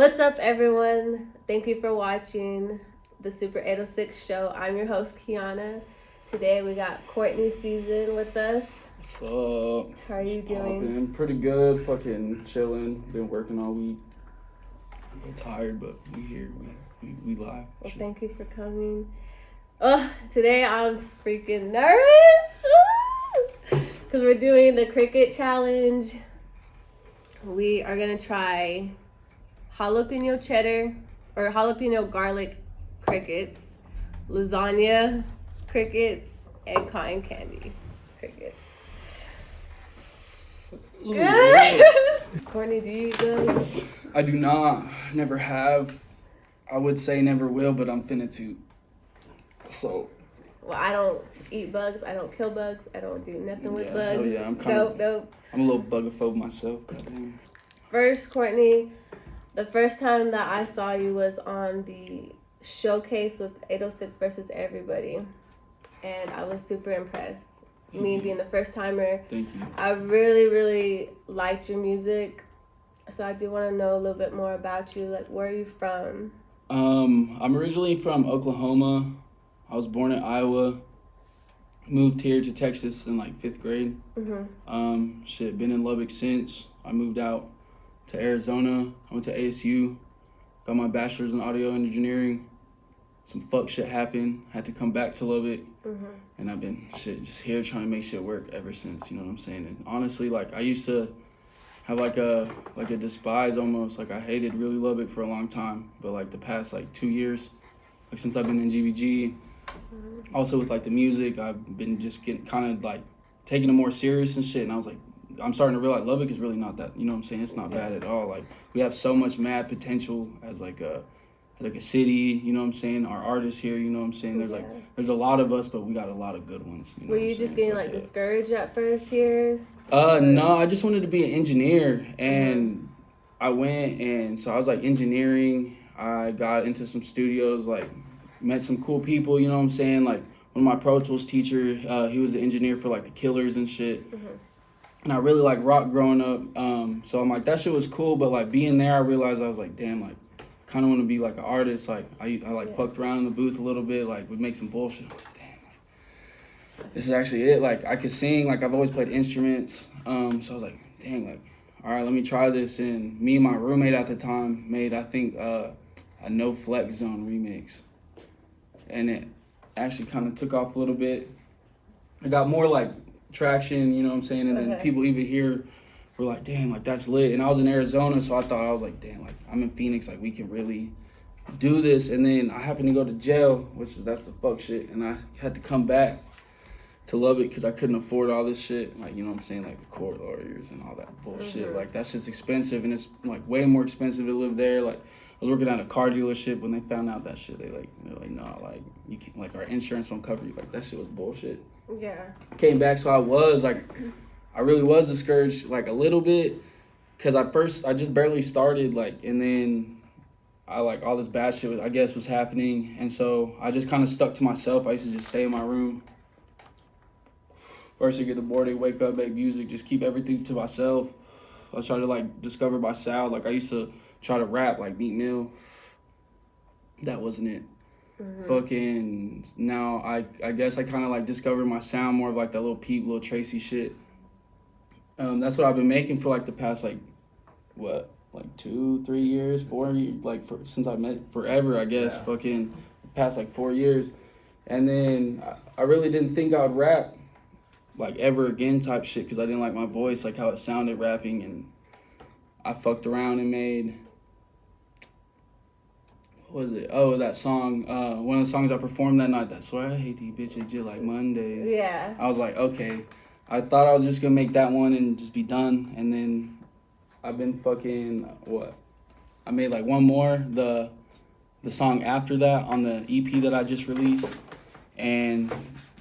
What's up, everyone? Thank you for watching the Super806 show. I'm your host, Kiana. Today we got Courtney Season with us. What's up? How are you doing? Pretty good. Fucking chilling. Been working all week. I'm a little tired, but we here. We live. Well, thank you for coming. Oh, today I'm freaking nervous because we're doing the cricket challenge. We are gonna try jalapeno cheddar or jalapeno garlic crickets, lasagna crickets, and cotton candy crickets. Courtney, do you eat those? I do not. Never have. I would say never will, but I'm finna to. So. Well, I don't eat bugs. I don't kill bugs. I don't do nothing with bugs. Oh yeah, I'm nope. I'm a little bugaphobe myself. Goddamn. First, Courtney, the first time that I saw you was on the showcase with 806 versus everybody, and I was super impressed. Me being the first timer. Thank you. I really liked your music, so I do want to know a little bit more about you. Like, where are you from? I'm originally from Oklahoma. I was born in Iowa. Moved here to Texas in like 5th grade. Mm-hmm. Been in Lubbock since. I moved out to Arizona. I went to ASU. Got my bachelor's in audio engineering. Some fuck shit happened. Had to come back to Lubbock. Mm-hmm. And I've been just here trying to make shit work ever since. You know what I'm saying? And honestly, like, I used to have like a despise almost. Like, I hated really Lubbock for a long time. But like the past like 2 years, like since I've been in GBG, also with like the music, I've been just getting kind of like taking it more serious and shit. And I was like, I'm starting to realize Lubbock is really not that, you know what I'm saying? It's not bad at all. Like, we have so much mad potential as like a city, you know what I'm saying? Our artists here, you know what I'm saying? There's a lot of us, but we got a lot of good ones. You know Were you just getting like discouraged at first here? No, I just wanted to be an engineer, and I went, and so I was like engineering. I got into some studios, like met some cool people, you know what I'm saying? Like one of my Pro Tools teacher, he was an engineer for like the Killers and shit. And I really like rock growing up. So I'm like, that shit was cool, but like being there, I realized I was like, damn, like I kind of want to be like an artist. Like I fucked around in the booth a little bit, like we'd make some bullshit. I'm like, damn, like, this is actually it. Like I could sing, like I've always played instruments. So I was like, dang, like, all right, let me try this. And me and my roommate at the time made, I think, a No Flex Zone remix. And it actually kind of took off a little bit. It got more like traction, you know what I'm saying? And then people even here were like, damn, like that's lit. And I was in Arizona, so I was like, damn, like I'm in Phoenix, like we can really do this. And then I happened to go to jail, that's the fuck shit. And I had to come back to Lubbock because I couldn't afford all this shit. Like, you know what I'm saying? Like the court lawyers and all that bullshit. Like that shit's expensive, and it's like way more expensive to live there. Like I was working at a car dealership. When they found out that shit, they're like, nah, like you can't, like our insurance won't cover you. Like that shit was bullshit. Yeah. Came back, so I really was discouraged like a little bit, because at first I just barely started, like, and then all this bad shit was happening, and so I just kind of stuck to myself. I used to just stay in my room. First I get the board, I wake up, make music, just keep everything to myself. I try to like discover my sound. Like I used to try to rap like Meat Mill. That wasn't it. Fucking now I guess I kind of like discovered my sound more of like that little Pete, little Tracy shit. That's what I've been making for like the past like 2-3 years, 4 years, like since I met forever, I guess. Fucking past like 4 years. And then I really didn't think I would rap like ever again type shit, because I didn't like my voice, like how it sounded rapping. And I fucked around and made, what was it? Oh, that song, one of the songs I performed that night, that's why I hate these bitches just like Mondays. Yeah. I was like, okay. I thought I was just gonna make that one and just be done. And then I've been I made like one more, the song after that on the EP that I just released. And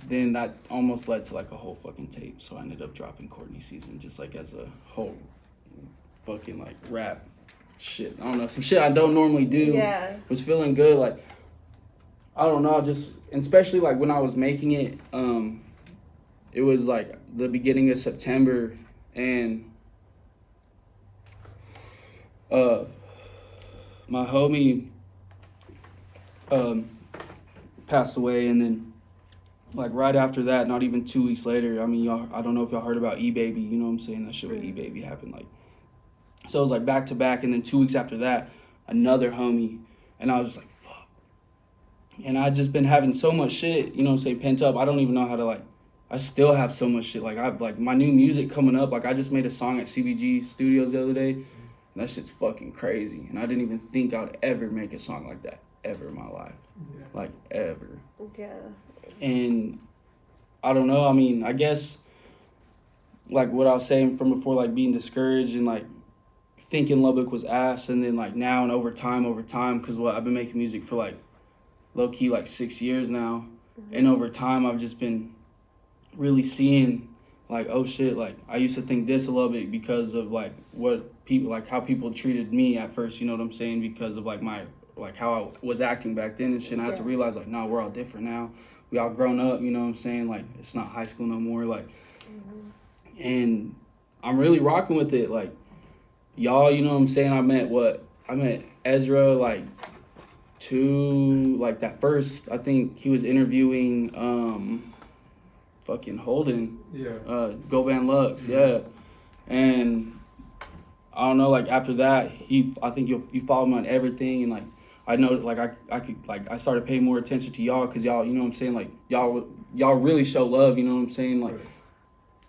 then that almost led to like a whole fucking tape. So I ended up dropping Courtney Season just like as a whole fucking like rap shit. I don't know, some shit I don't normally do. Yeah. Was feeling good. Like, I don't know, just, especially like when I was making it, it was like the beginning of September, and my homie passed away, and then like right after that, not even 2 weeks later, I mean, y'all, I don't know if y'all heard about E-Baby, you know what I'm saying? That shit with E-Baby happened, like, so it was like back to back, and then 2 weeks after that, another homie, and I was just like, fuck. And I just been having so much shit, you know what I'm saying, pent up. I don't even know how to, like, I still have so much shit. Like, I've, like, my new music coming up, like, I just made a song at CBG Studios the other day, and that shit's fucking crazy. And I didn't even think I would ever make a song like that, ever in my life. Yeah. Like, ever. Yeah. And I don't know, I mean, I guess, like, what I was saying from before, like, being discouraged and, like, thinking Lubbock was ass, and then, like, now and over time, because, I've been making music for, like, low-key, like, 6 years now, and over time, I've just been really seeing, like, oh, shit, like, I used to think this of Lubbock because of, like, what people, like, how people treated me at first, you know what I'm saying, because of, like, my, like, how I was acting back then and shit, and I had to realize, like, no, we're all different now. We all grown up, you know what I'm saying? Like, it's not high school no more, like, and I'm really rocking with it, like, y'all, you know what I'm saying? I met Ezra, like, that first, I think he was interviewing, fucking Holden. Yeah. Goldband Lux, yeah. And I don't know, like, after that, I think you follow him on everything, and, like, I know, like, I started paying more attention to y'all, because y'all, you know what I'm saying, like, y'all really show love, you know what I'm saying, like,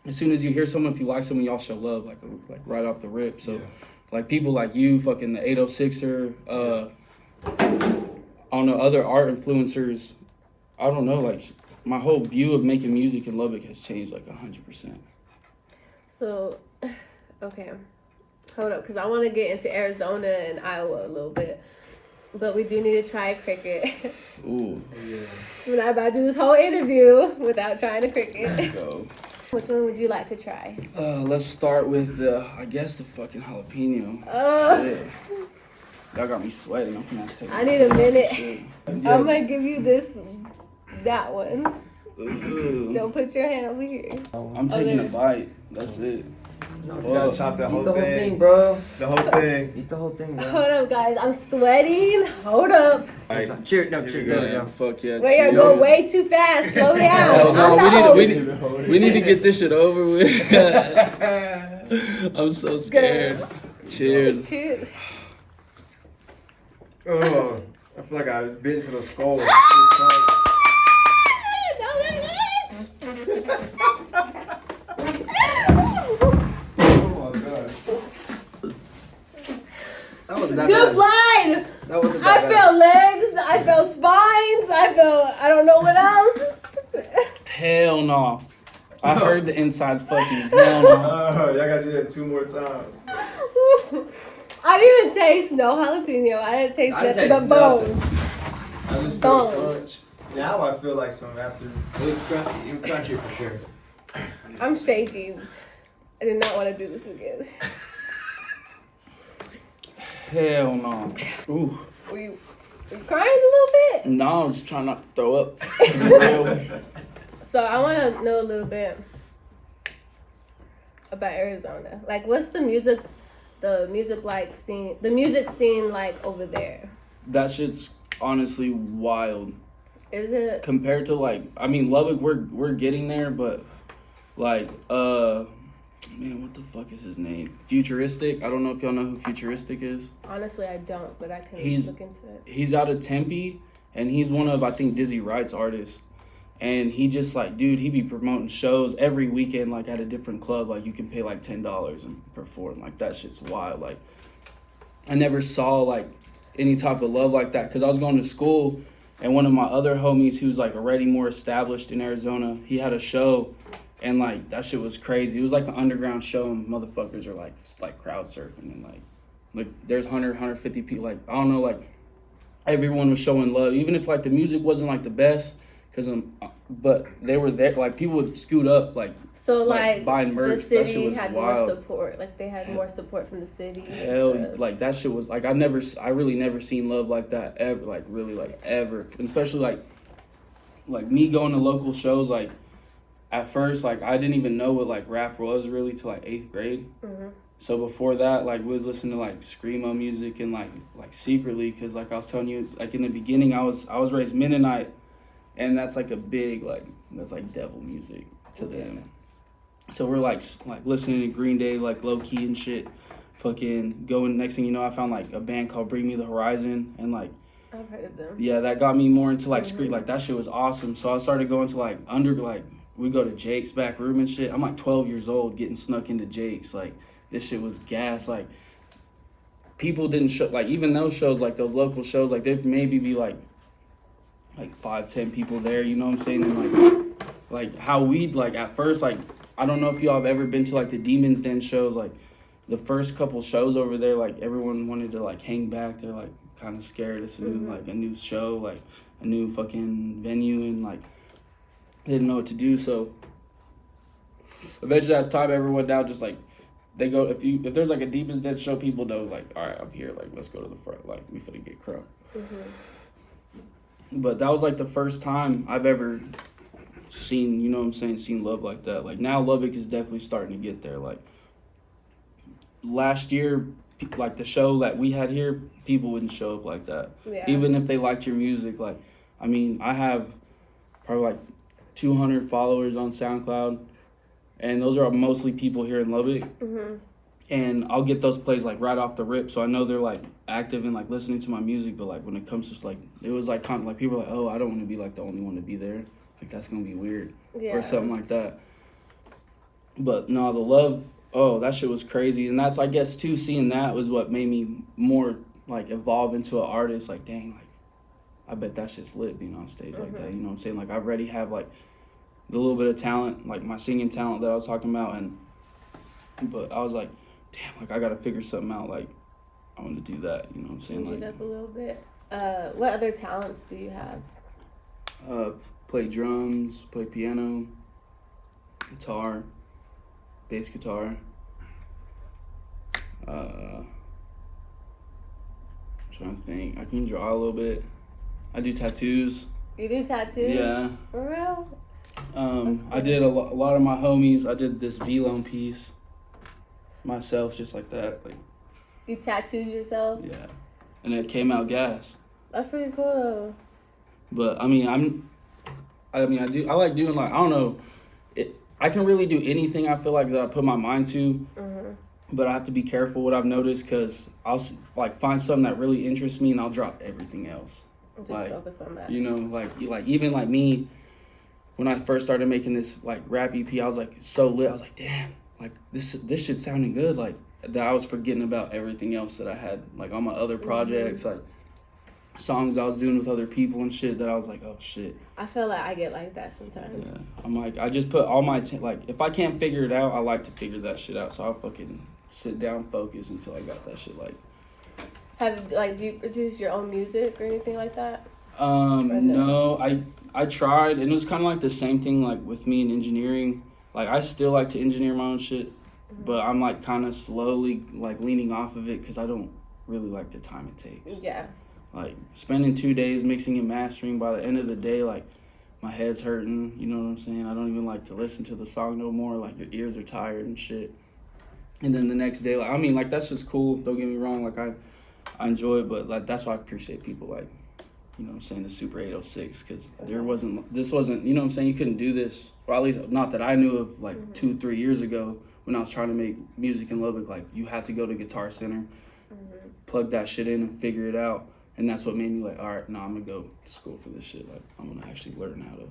as soon as you hear someone, if you like someone, y'all show love, like right off the rip, so, like, people like you, fucking the 806er, I don't know, other art influencers, I don't know, like, my whole view of making music in Lubbock has changed, like, 100%. So, okay, hold up, because I want to get into Arizona and Iowa a little bit. But we do need to try cricket. Ooh. Yeah. We're not about to do this whole interview without trying a cricket. Let's go. Which one would you like to try? Let's start with I guess the fucking jalapeno. Y'all got me sweating. I'm gonna have to take I need a minute. I'm gonna give you that one. Ooh. Don't put your hand over here. I'm taking a bite. That's it. No, you gotta chop that whole thing, bro. The whole thing. Eat the whole thing, bro. Hold up, guys. I'm sweating. Hold up. Right. Cheer. Yeah, fuck yeah. Wait, you're going way too fast. Slow down. We need to get this shit over with. I'm so scared. Good. Cheers. Cheers. Oh, I feel like I was bitten to the skull. Good blind. I felt legs. I felt spines. I don't know what else. Hell no. I heard the insides fucking. Hell no. Oh, y'all gotta do that 2 more times. I didn't even taste no jalapeno. I didn't taste nothing but bones. I just felt crunch. Now I feel like some after. It was crunchy for sure. I'm shaking. I did not want to do this again. Hell no. Ooh. Were you crying a little bit? No, I'm just trying not to throw up. To be real. So I want to know a little bit about Arizona. Like, what's the music scene like over there? That shit's honestly wild. Is it? Compared to, like, I mean, Lubbock, we're getting there, but, like, man, what the fuck is his name? Futuristic. I don't know if y'all know who Futuristic is. Honestly, I don't, but I can look into it. He's out of Tempe, and he's one of, I think, Dizzy Wright's artists. And he just, like, dude, he be promoting shows every weekend, like, at a different club. Like, you can pay, like, $10 and perform. Like, that shit's wild. Like, I never saw, like, any type of love like that. Because I was going to school, and one of my other homies who's, like, already more established in Arizona, he had a show. And, like, that shit was crazy. It was, like, an underground show, and motherfuckers are, like crowd surfing. And, like there's 150 people. Like, I don't know, like, everyone was showing love. Even if, like, the music wasn't, like, the best. But they were there, like, people would scoot up, like, so, like buying merch. The city had wild. More support. Like, they had more support from the city. Hell, like, that shit was, like, I really never seen love like that ever, like, really, like, ever. And especially, like me going to local shows, like, at first, like, I didn't even know what, like, rap was really till, like, 8th grade. Mm-hmm. So before that, like, we was listening to, like, screamo music and, like secretly, because, like, I was telling you, like, in the beginning, I was raised Mennonite, and that's, like, a big, like, that's, like, devil music to them. So we're, like, listening to Green Day, like, low-key and shit. Fucking going, next thing you know, I found, like, a band called Bring Me the Horizon, and, like, I've heard of them. yeah, that got me more into, like, street. Like, that shit was awesome. So I started going to, like, we go to Jake's back room and shit. I'm, like, 12 years old getting snuck into Jake's. Like, this shit was gas. Like, people didn't show, like, even those shows, like, those local shows, like, there'd maybe be, like 5-10 people there, you know what I'm saying? And, like how we'd, like, at first, like, I don't know if y'all have ever been to, like, the Demon's Den shows. Like, the first couple shows over there, like, everyone wanted to, like, hang back. They're, like, kind of scared. It's a new, like, a new show, like, a new fucking venue, and, like, they didn't know what to do. So eventually, as time everyone went down, just, like, they go, if there's, like, a Demon's Den show, people know, like, all right, I'm here, like, let's go to the front, like, we finna get crunk. But that was, like, the first time I've ever seen, you know what I'm saying, seen love like that. Like, now Lubbock is definitely starting to get there. Like, last year, like, the show that we had here, people wouldn't show up like that. Yeah. Even if they liked your music. Like, I mean, I have probably, like, 200 followers on SoundCloud, and those are mostly people here in Lubbock. And I'll get those plays, like, right off the rip, so I know they're, like, active and, like, listening to my music. But, like, when it comes to, like, it was, like, kind of, like, people are like, oh, I don't want to be, like, the only one to be there. Like, that's gonna be weird. Yeah. Or something like that. But no, the love, oh, that shit was crazy. And that's, I guess, too, seeing that was what made me more, like, evolve into an artist. Like, dang, like, I bet that shit's lit being on stage like that. You know what I'm saying? Like, I already have, like, the little bit of talent, like, my singing talent that I was talking about. But I was like, damn, like, I gotta figure something out. Like, I want to do that. You know what I'm saying? Change it Like, up a little bit. What other talents do you have? Play drums, play piano, guitar, bass guitar. I'm trying to think. I can draw a little bit. I do tattoos. You do tattoos? Yeah. For real? I did a lot of my homies. I did this V-Lone piece myself, just like that. Like, You tattooed yourself? yeah, and it came out gas. That's pretty cool though. But I mean, I like doing, like, I don't know, I can really do anything I feel like that I put my mind to. But I have to be careful what I've noticed, because I'll, like, find something that really interests me and I'll drop everything else. Just like, focus on that. You know, like even like me, when I first started making this, like, rap EP, I was, like, so lit. I was like, damn, like, this shit sounding good. Like, that I was forgetting about everything else that I had, like, on my other projects, like, songs I was doing with other people and shit, that I was like, oh shit. I feel like I get like that sometimes. Yeah, I'm like, I just put all my like, if I can't figure it out, I like to figure that shit out. So I'll fucking sit down, focus until I got that shit. Like, Do you produce your own music or anything like that? No, I tried, and it was kind of like the same thing, like, with me in engineering. Like, I still like to engineer my own shit, but I'm, like, kind of slowly, like, leaning off of it, because I don't really like the time it takes. Yeah. Like, spending 2 days mixing and mastering, by the end of the day, like, my head's hurting, you know what I'm saying? I don't even like to listen to the song no more. Like, your ears are tired and shit. And then the next day, like, I mean, like, that's just cool. Don't get me wrong. Like, I enjoy it, but, like, that's why I appreciate people like, you know what I'm saying, the Super806, because this wasn't, you know what I'm saying? You couldn't do this, or at least not that I knew of, like, 2-3 years ago when I was trying to make music in Lubbock. Like, you have to go to Guitar Center, plug that shit in and figure it out. And that's what made me like, all right, no, I'm going to go to school for this shit. Like, I'm going to actually learn how to.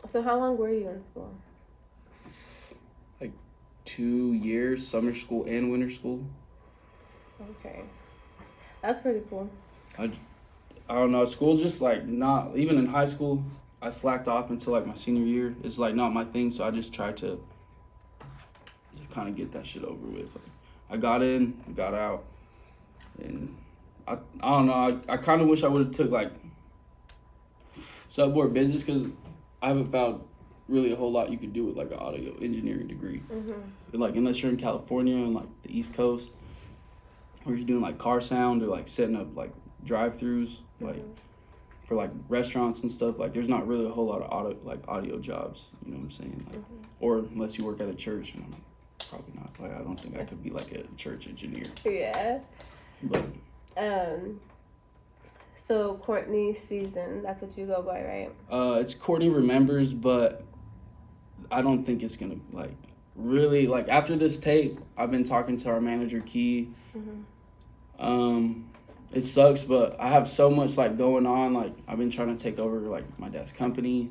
So how long were you in school? Like 2 years, summer school and winter school. Okay. That's pretty cool. I don't know. School's just, like, not, even in high school, I slacked off until, like, my senior year. It's, like, not my thing, so I just tried to just kind of get that shit over with. Like, I got in, got out, and I don't know, I kind of wish I would have took, like, subboard business, because I haven't found really a whole lot you could do with, like, an audio engineering degree. Like, unless you're in California and, like, the East Coast, or you're doing, like, car sound, or, like, setting up, like, drive-throughs. Like, for like restaurants and stuff, like there's not really a whole lot of audio jobs, you know what I'm saying? Like, or unless you work at a church, and I'm like, probably not. Like I don't think I could be like a church engineer. Yeah. But so Courtney Season, that's what you go by, right? It's CourtneyRemembers, but I don't think it's gonna like really like after this tape. I've been talking to our manager Key. It sucks, but I have so much like going on. Like I've been trying to take over like my dad's company.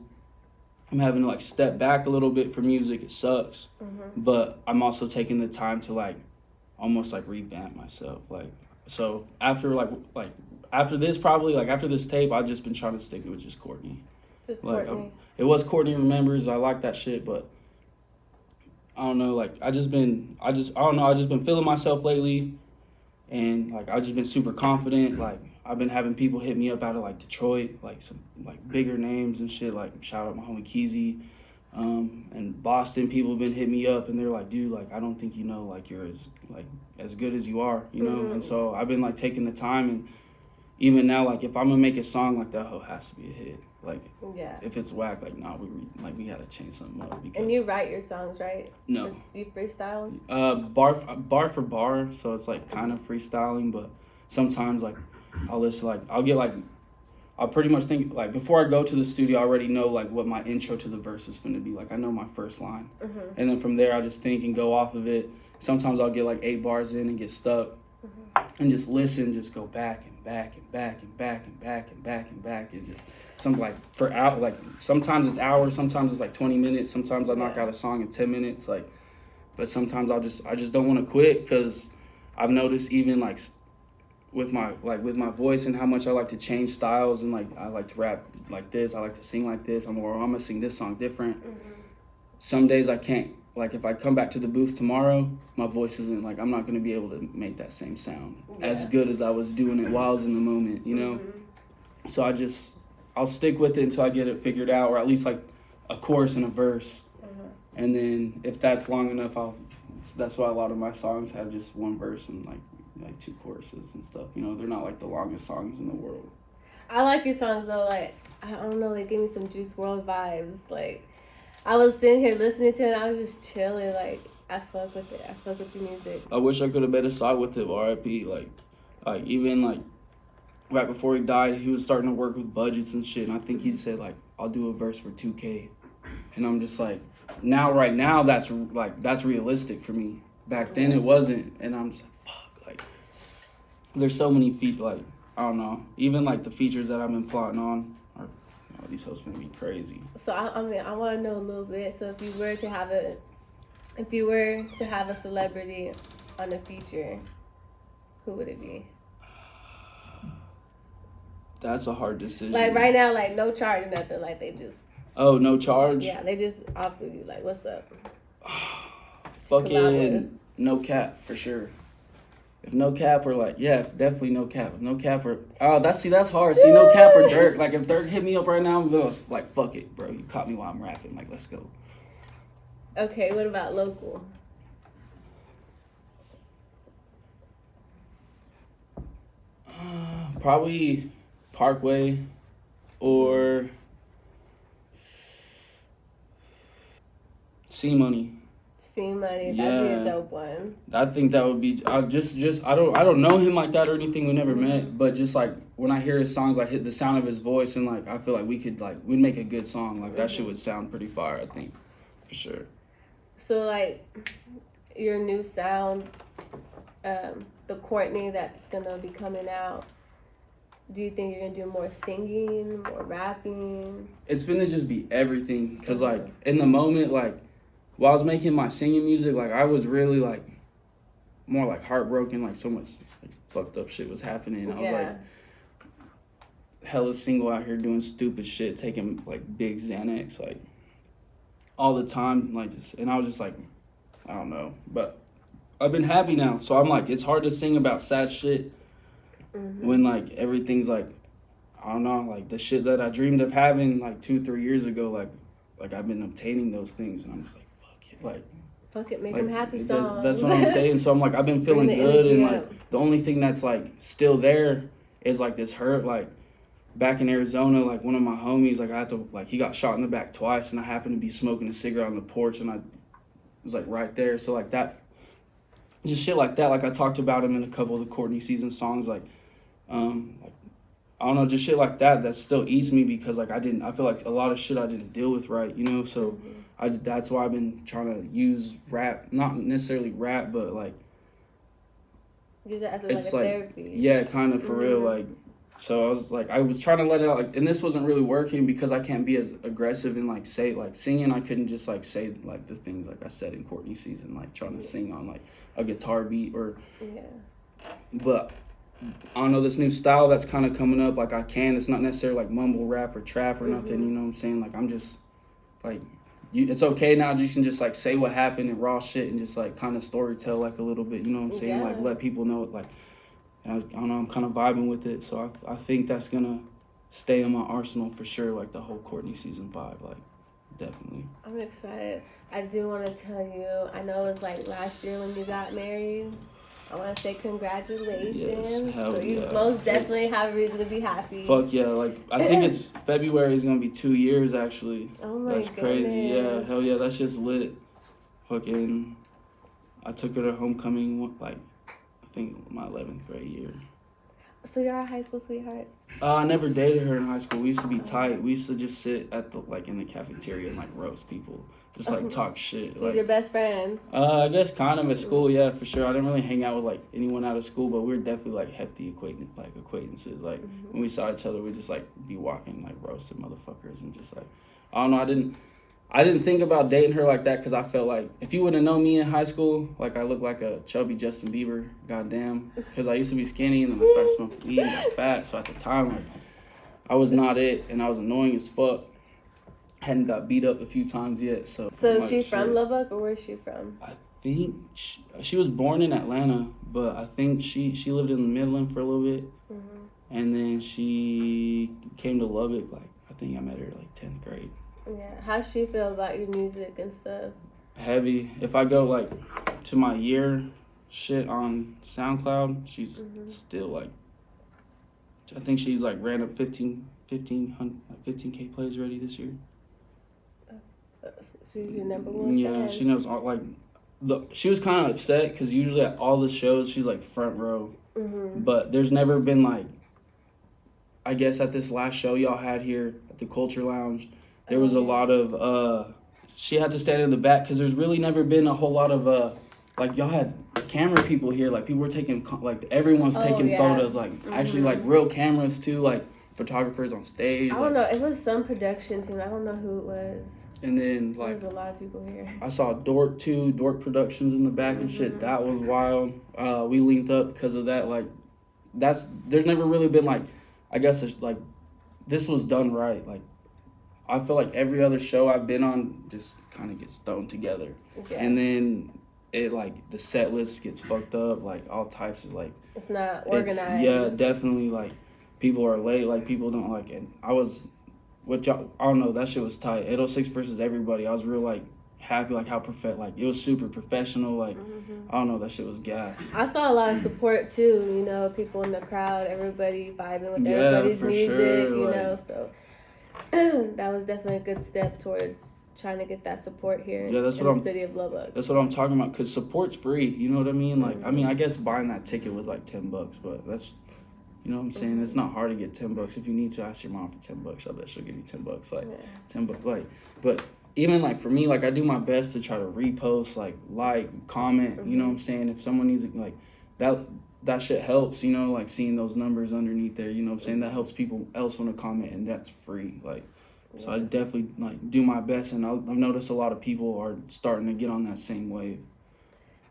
I'm having to like step back a little bit for music. It sucks, but I'm also taking the time to like almost like revamp myself. Like so after after this probably like after this tape, I've just been trying to stick with just Courtney. Just like Courtney. It was CourtneyRemembers. I like that shit, but I don't know. Like I just been feeling myself lately. And like I've just been super confident. Like I've been having people hit me up out of like Detroit, like some like bigger names and shit. Like shout out my homie Keezy, and Boston people have been hitting me up and they're like, dude, like I don't think you know like you're as good as you are, you know. And so I've been like taking the time, and even now like if I'm gonna make a song, like that hoe has to be a hit. Like if it's whack, like nah, we gotta change something up. Because, and you write your songs, right? No. You freestyle? Bar for bar, so it's like kind of freestyling, but sometimes like I'll pretty much think like before I go to the studio, I already know like what my intro to the verse is gonna be. Like I know my first line, and then from there I just think and go off of it. Sometimes I'll get like 8 bars in and get stuck, and just listen, just go back and back and back and back and back and back and back and just. Something like for out like sometimes it's hours, sometimes it's like 20 minutes, sometimes I knock out a song in 10 minutes, like, but sometimes I just don't want to quit because I've noticed even like with my voice and how much I like to change styles, and like I like to rap like this, I like to sing like this, I'm gonna sing this song different. Some days I can't, like if I come back to the booth tomorrow, my voice isn't like, I'm not gonna be able to make that same sound as good as I was doing it while I was in the moment, you know. So I'll stick with it until I get it figured out, or at least like a chorus and a verse. And then if that's long enough, that's why a lot of my songs have just one verse and like 2 choruses and stuff. You know, they're not like the longest songs in the world. I like your songs though. Like I don't know, they give me some Juice WRLD vibes. Like I was sitting here listening to it, and I was just chilling. Like I fuck with it. I fuck with your music. I wish I could have made a side with it. R.I.P. Like even like. Right before he died, he was starting to work with budgets and shit, and I think he said like, "I'll do a verse for $2K," and I'm just like, right now that's realistic for me. Back then it wasn't, and I'm just like, fuck, like, there's so many like I don't know, even like the features that I've been plotting on are, these hosts gonna be crazy. So I mean, I want to know a little bit. So if you were to have a celebrity on a feature, who would it be? That's a hard decision. Like right now, like no charge or nothing. Like they just. Oh, no charge? Yeah, they just offer you like, what's up? Fucking No Cap for sure. If No Cap or like, yeah, definitely No Cap. If No Cap or that's hard. See, No Cap or Dirk. Like if Dirk hit me up right now, I'm gonna like, fuck it, bro. You caught me while I'm rapping. Like, let's go. Okay, what about local? Probably Parkway or C-Money. C-Money, that'd be a dope one. I think that would be. I don't know him like that or anything. We never met, but just like when I hear his songs, like hit the sound of his voice, and like I feel like we'd make a good song. Like that shit would sound pretty fire. I think, for sure. So like, your new sound, the Courtney that's gonna be coming out. Do you think you're gonna do more singing, more rapping? It's gonna just be everything, cause like in the moment, like while I was making my singing music, like I was really like more like heartbroken, like so much like, fucked up shit was happening. I was like hella single out here doing stupid shit, taking like big Xanax like all the time, like just, and I was just like, I don't know, but I've been happy now, so I'm like, it's hard to sing about sad shit. When like everything's like, I don't know, like the shit that I dreamed of having like 2-3 years ago, like I've been obtaining those things, and I'm just like, fuck it, make them happy songs. That's what I'm saying. So I'm like, I've been feeling good, and like the only thing that's like still there is like this hurt, like back in Arizona, like one of my homies, like I had to, like he got shot in the back twice, and I happened to be smoking a cigarette on the porch, and I was like right there. So like that, just shit like that. Like I talked about him in a couple of the Courtney season songs, like I don't know, just shit like that. That still eats me because like I feel like a lot of shit I didn't deal with right, you know. So that's why I've been trying to use rap, not necessarily rap, but like Use it as it's like a like therapy. yeah, kind of for real, like. So I was trying to let it out, like, and this wasn't really working because I can't be as aggressive and like say like singing. I couldn't just like say like the things like I said in Courtney season, like trying to sing on like a guitar beat or. Yeah. But I don't know, this new style that's kind of coming up. Like I can. It's not necessarily like mumble rap or trap or nothing. You know what I'm saying? Like I'm just like. It's okay now. You can just like say what happened and raw shit and just like kind of story tell like a little bit. You know what I'm saying? Yeah. Like let people know it like. I don't know, I'm kind of vibing with it, so I think that's gonna stay in my arsenal for sure, like the whole Courtney season vibe, like definitely. I'm excited. I do want to tell you, I know it was like last year when you got married. I want to say congratulations. Yes, hell so you yeah. most definitely have reason to be happy. Fuck yeah, like I think it's February is gonna be 2 years actually. Oh my That's goodness. crazy, yeah, hell yeah, that's just lit. Fucking, I took her to homecoming, like, I think my 11th grade year. So you're our high school sweethearts? I never dated her in high school. We used to be tight. We used to just sit at the like in the cafeteria and like roast people, just like talk shit. She's like, your best friend? I guess kind of at school, yeah, for sure. I didn't really hang out with like anyone out of school, but we were definitely like hefty acquaintances. Like when we saw each other, we just like be walking like roasted motherfuckers and just like I don't know. I didn't think about dating her like that because I felt like if you would have known me in high school, like I looked like a chubby Justin Bieber, goddamn. Because I used to be skinny and then I started smoking weed and got fat. So at the time, like I was not it and I was annoying as fuck. Hadn't got beat up a few times yet. So is she from Lubbock or where's she from? I think she was born in Atlanta, but I think she lived in Midland for a little bit. And then she came to Lubbock, like I think I met her like 10th grade. Yeah, how's she feel about your music and stuff? Heavy. If I go like to my year shit on SoundCloud, she's still like, I think she's like ran up 15K plays already this year. She's your number one Yeah, fan. she knows all, like, she was kind of upset because usually at all the shows she's like front row, but there's never been like, I guess at this last show y'all had here at the Culture Lounge, there was a lot of, she had to stand in the back because there's really never been a whole lot of, like, y'all had camera people here. Like, people were taking, like, everyone's taking photos. Like, actually, like, real cameras, too. Like, photographers on stage. I don't know. It was some production team. I don't know who it was. And then, like... There was a lot of people here. I saw Dork, too. Dork Productions in the back and shit. That was wild. We linked up because of that. Like, there's never really been, like... I guess it's, like... This was done right. Like... I feel like every other show I've been on just kind of gets thrown together. Yeah. And then it, like, the set list gets fucked up, like, all types of, like... It's not organized. Yeah, definitely, like, people are late, like, people don't like it. I don't know, that shit was tight. 806 versus everybody. I was real, like, happy, like, how it was super professional, like, I don't know, that shit was gas. I saw a lot of support, too, you know, people in the crowd, everybody vibing with everybody's music, sure, you know, so... that was definitely a good step towards trying to get that support here in the city of Lubbock. That's what I'm talking about, because support's free, you know what I mean? Like, I mean, I guess buying that ticket was like $10, but that's, you know what I'm saying? It's not hard to get $10. If you need to ask your mom for $10, I bet she'll give you $10. Like, $10, like, but even like for me, like, I do my best to try to repost, like, comment, you know what I'm saying? If someone needs, like, that shit helps, you know, like seeing those numbers underneath there, you know what I'm saying? That helps people else want to comment, and that's free. Like, so I definitely, like, do my best, and I've noticed a lot of people are starting to get on that same wave.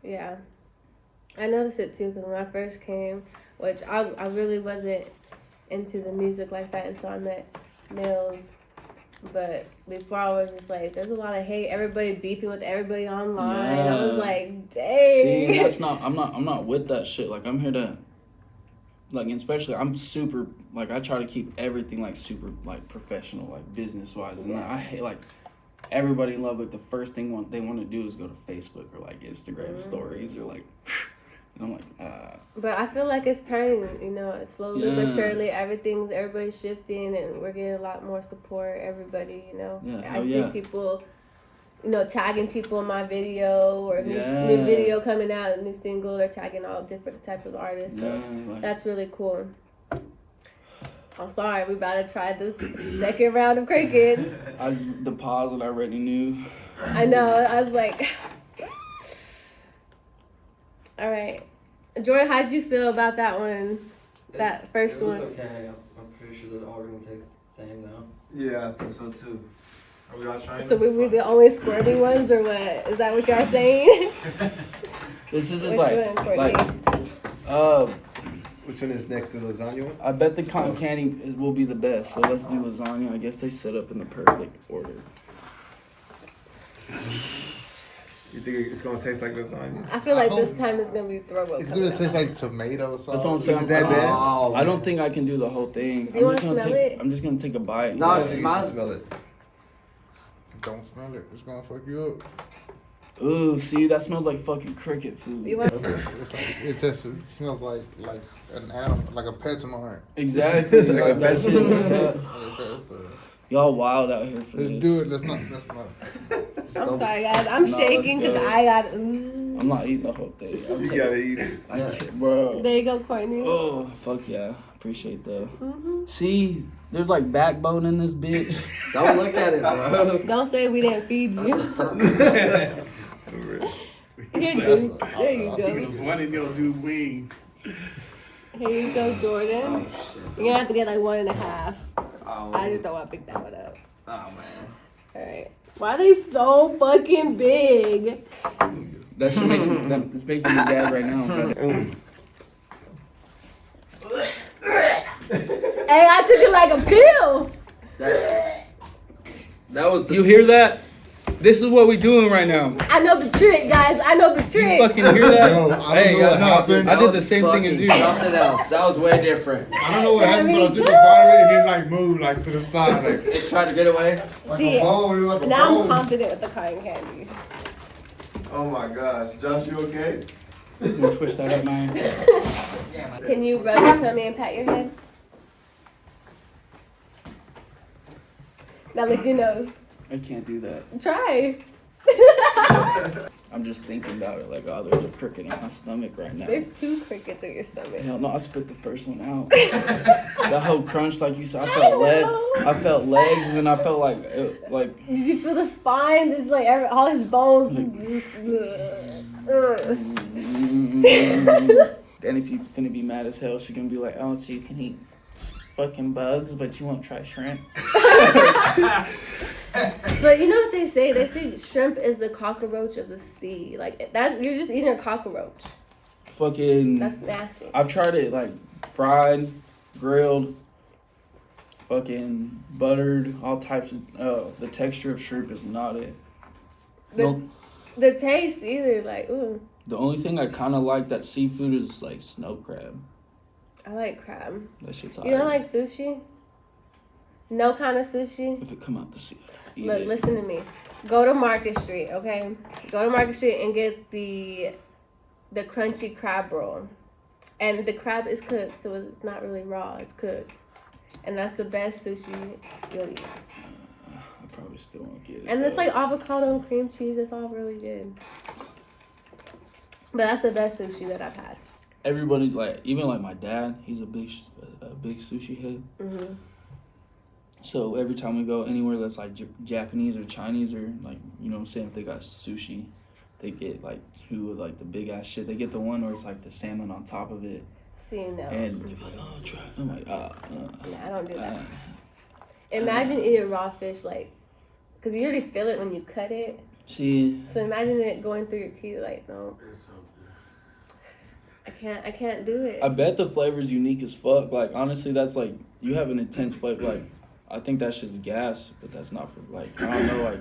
Yeah. I noticed it, too, because when I first came, which I really wasn't into the music like that until I met Mills. But before I was just like, there's a lot of hate. Everybody beefing with everybody online. Yeah. I was like, dang. See, I'm not with that shit. Like, I'm here to, like, especially, I'm super, like, I try to keep everything, like, super, like, professional, like, business-wise. And I hate, like, everybody in Lubbock, the first thing they want to do is go to Facebook or, like, Instagram stories or, like, And I'm like, But I feel like it's turning, you know, slowly but Yeah. surely. Everybody's shifting, and we're getting a lot more support. Everybody, you know. Yeah, I hell see yeah. people, you know, tagging people in my video or Yeah. new video coming out, new single. They're tagging all different types of artists. So yeah, like, that's really cool. I'm sorry, we about to try this second round of crickets. the pause that I already knew. I know. I was like, all right, Jordan, how'd you feel about that one? That first it was one. okay. I'm pretty sure they're all gonna taste the same though. Yeah, I think so too. Are we all trying? So we were the only squirty ones, or what? Is that what y'all saying? This is just Which like, one, Courtney? Which one is next to the lasagna one? I bet the cotton candy will be the best. So let's do lasagna. I guess they set up in the perfect order. You think it's gonna taste like lasagna? I feel like this time it's gonna be throw up. It's gonna taste like tomato sauce. That's what I'm saying. Is it that bad? Oh, I don't think I can do the whole thing. Do you wanna just gonna smell take. it? I'm just gonna take a bite. No, I think you mine- should smell it. Don't smell it. It's gonna fuck you up. Ooh, see, that smells like fucking cricket food. You want? It's like, it smells like an animal, like a PetSmart. Exactly. Like like a that shit. vegetable. Y'all wild out here for Let's this. do it. Let's not. I'm sorry, guys. I'm No, shaking let's because go. I got. I'm not eating the whole thing. I'm You taking- gotta eat it. I can't, bro. There you go, Courtney. Oh, fuck yeah. Appreciate that. Mm-hmm. See, there's like backbone in this bitch. Don't look at it, bro. Don't say we didn't feed you. Here, dude. There you go. One of them do wings. Here you go, Jordan. You're gonna have to get like 1.5. Oh, I just don't want to pick that one up. oh man. All right. Why are they so fucking big? That shit makes me. It's making me gag right now. Hey, I took it like a pill. That was the You hear that? This is what we doing right now. I know the trick, guys. I know the You trick. fucking hear that? Yo, I don't Hey, know what no, happened. I that did the was same thing as fucking you. Something else. That was way different. I don't know what happened, but I took the bottom of it and it like moved like to the side, like It tried to get away. See, a bowl. It was like a now I'm bowl. confident with the cotton candy. Oh my gosh, Josh, you okay? You wanna twist that up, man? Can you rub your tummy and pat your head? Now lick your nose. I can't do that. Try. I'm just thinking about it like, oh, there's a cricket in my stomach right now. There's 2 crickets in your stomach. Hell no, I spit the first one out. That whole crunch, like you said, I felt legs, and then I felt like, Did you feel the spine? Just like all his bones. Then if you finna be mad as hell, she gonna be like, oh, so you can eat fucking bugs, but you won't try shrimp. But you know what they say? They say shrimp is the cockroach of the sea. Like that's you're just eating a cockroach. Fucking. That's nasty. I've tried it like fried, grilled, fucking buttered, all types of. The texture of shrimp is not it. The taste either, like ooh. The only thing I kind of like that seafood is like snow crab. I like crab. That shit's You don't alright. like sushi? No kind of sushi? If it come out the sea, eat Look, it. listen to me. Go to Market Street, okay? Go to Market Street and get the crunchy crab roll. And the crab is cooked, so it's not really raw. It's cooked. And that's the best sushi you'll eat. I probably still won't get it. And it's though. like avocado and cream cheese. It's all really good. But that's the best sushi that I've had. Everybody's like, even like my dad, he's a big sushi head. Mm-hmm. So every time we go anywhere that's like Japanese or Chinese or like, you know what I'm saying, if they got sushi, they get like like the big ass shit. They get the one where it's like the salmon on top of it. See, no. And they be like, oh, try it. I'm like, Nah, I don't do that. uh. Imagine eating raw fish, like, because you already feel it when you cut it. See, So imagine it going through your teeth, like, no. I can't do it. I bet the flavor's unique as fuck. Like, honestly, that's like, you have an intense flavor. Like, I think that shit's gas, but that's not for, like, I don't know, like,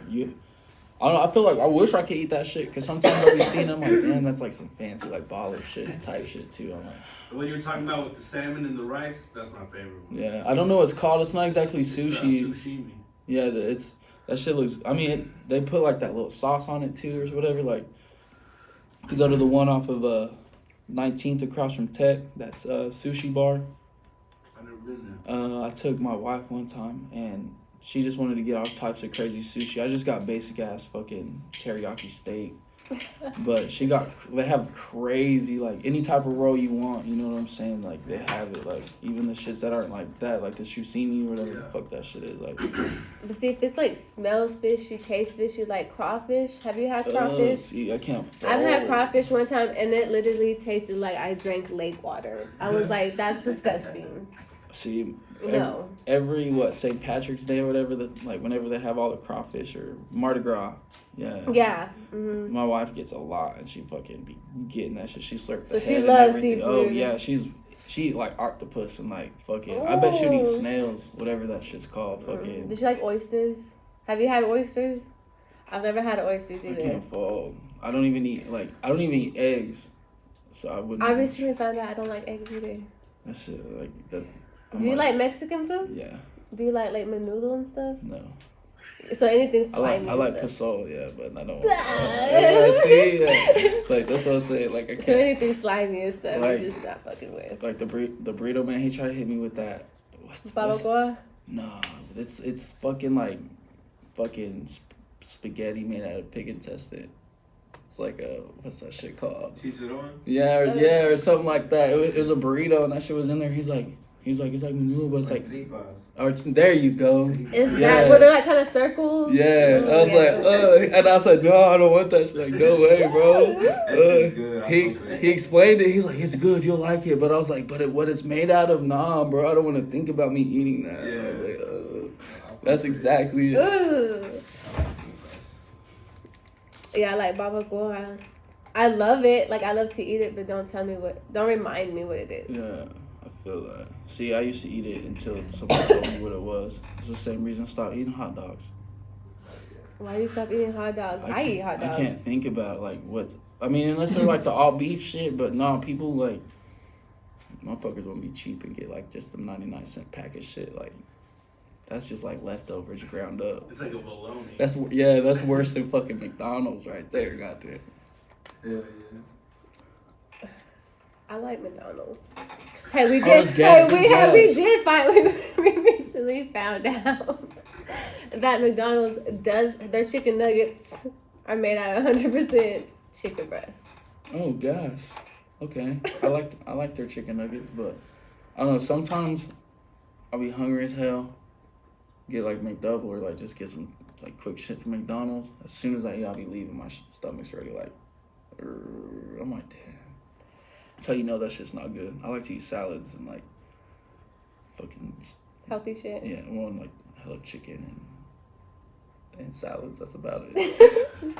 I don't know, I feel like I wish I could eat that shit, because sometimes I'll be seeing them, like, damn, that's like some fancy, like, baller shit type shit, too. I'm like, What you were talking about with the salmon and the rice, that's my favorite one. yeah, I don't know what it's called. It's not exactly It's, sushi. sushimi. Yeah, that shit looks, I mean, they put, like, that little sauce on it, too, or whatever. Like, if you go to the one off of 19th across from Tech. That's Sushi Bar. I've never been there. I took my wife one time, and she just wanted to get all types of crazy sushi. I just got basic ass fucking teriyaki steak. But they have crazy, like, any type of roll you want, you know what I'm saying? Like, they have it, like, even the shits that aren't like that, like the shushimi or whatever the fuck that shit is, like. But see, if it's like smells fishy, tastes fishy, like crawfish. Have you had crawfish? See, I can't I've had crawfish one time, and it literally tasted like I drank lake water. I was like, that's disgusting. See, No. every St. Patrick's Day or whatever, like, whenever they have all the crawfish or Mardi Gras, Yeah. Mm-hmm. my wife gets a lot, and she fucking be getting that shit. She slurps So the she head loves and everything. seafood. Oh yeah, she eat like octopus and like fucking. I bet she'd eat Ooh. snails, whatever that shit's called. Fucking. Did you like oysters? Have you had oysters? I've never had oysters I either. can't fall. I don't even eat eggs, so I wouldn't. I recently found out I don't like eggs either. That shit like that. Do you like Mexican food? Yeah. Do you like menudo and stuff? No. So anything I like slimy. pozole, yeah, but I don't. Yeah, see, like that's what I'm saying. Like I So can't. anything slimy and stuff, Like- you're just not fucking with. Like the burrito man, he tried to hit me with that. What's Barbacoa? No, it's fucking like spaghetti made out of pig intestine. It's like what's that shit called? Chicharron? Yeah, or something like that. It was a burrito and that shit was in there. He's like it's like menudo, but it's like tripas. or there you go. Is Yeah. that where they're like kind of circles? Yeah, I was like, and I was like, no, I don't want that shit. Like, no way, bro. That shit's good. I He fuck with it. he explained it. He's like, it's good, you'll like it. But I was like, what it's made out of? Nah, bro, I don't want to think about me eating that. Yeah. I was like, that's exactly it. Ooh. Yeah, I like barbacoa. I love it. Like I love to eat it, but don't remind me what it is. Yeah, I feel that. See, I used to eat it until somebody told me what it was. It's the same reason I stopped eating hot dogs. Why you stop eating hot dogs? I eat hot dogs. I can't think about like what. I mean, unless they're like the all beef shit, but no, people like motherfuckers want to be cheap and get like just the 99-cent pack of shit. Like that's just like leftovers ground up. It's like a bologna. That's worse than fucking McDonald's right there. Goddamn. Yeah. I like McDonald's. Hey, we Oh, did. it's gas, Hey, it's we gas. did find. We recently found out that McDonald's their chicken nuggets are made out of 100% chicken breast. Oh gosh. Okay. I like their chicken nuggets, but I don't know. Sometimes I'll be hungry as hell. Get like McDouble or like just get some like quick shit from McDonald's. As soon as I eat, I'll be leaving. My stomach's already like. I'm like, damn. That's how you know that shit's not good. I like to eat salads and like fucking Healthy shit. yeah, more like hella chicken and salads. That's about it.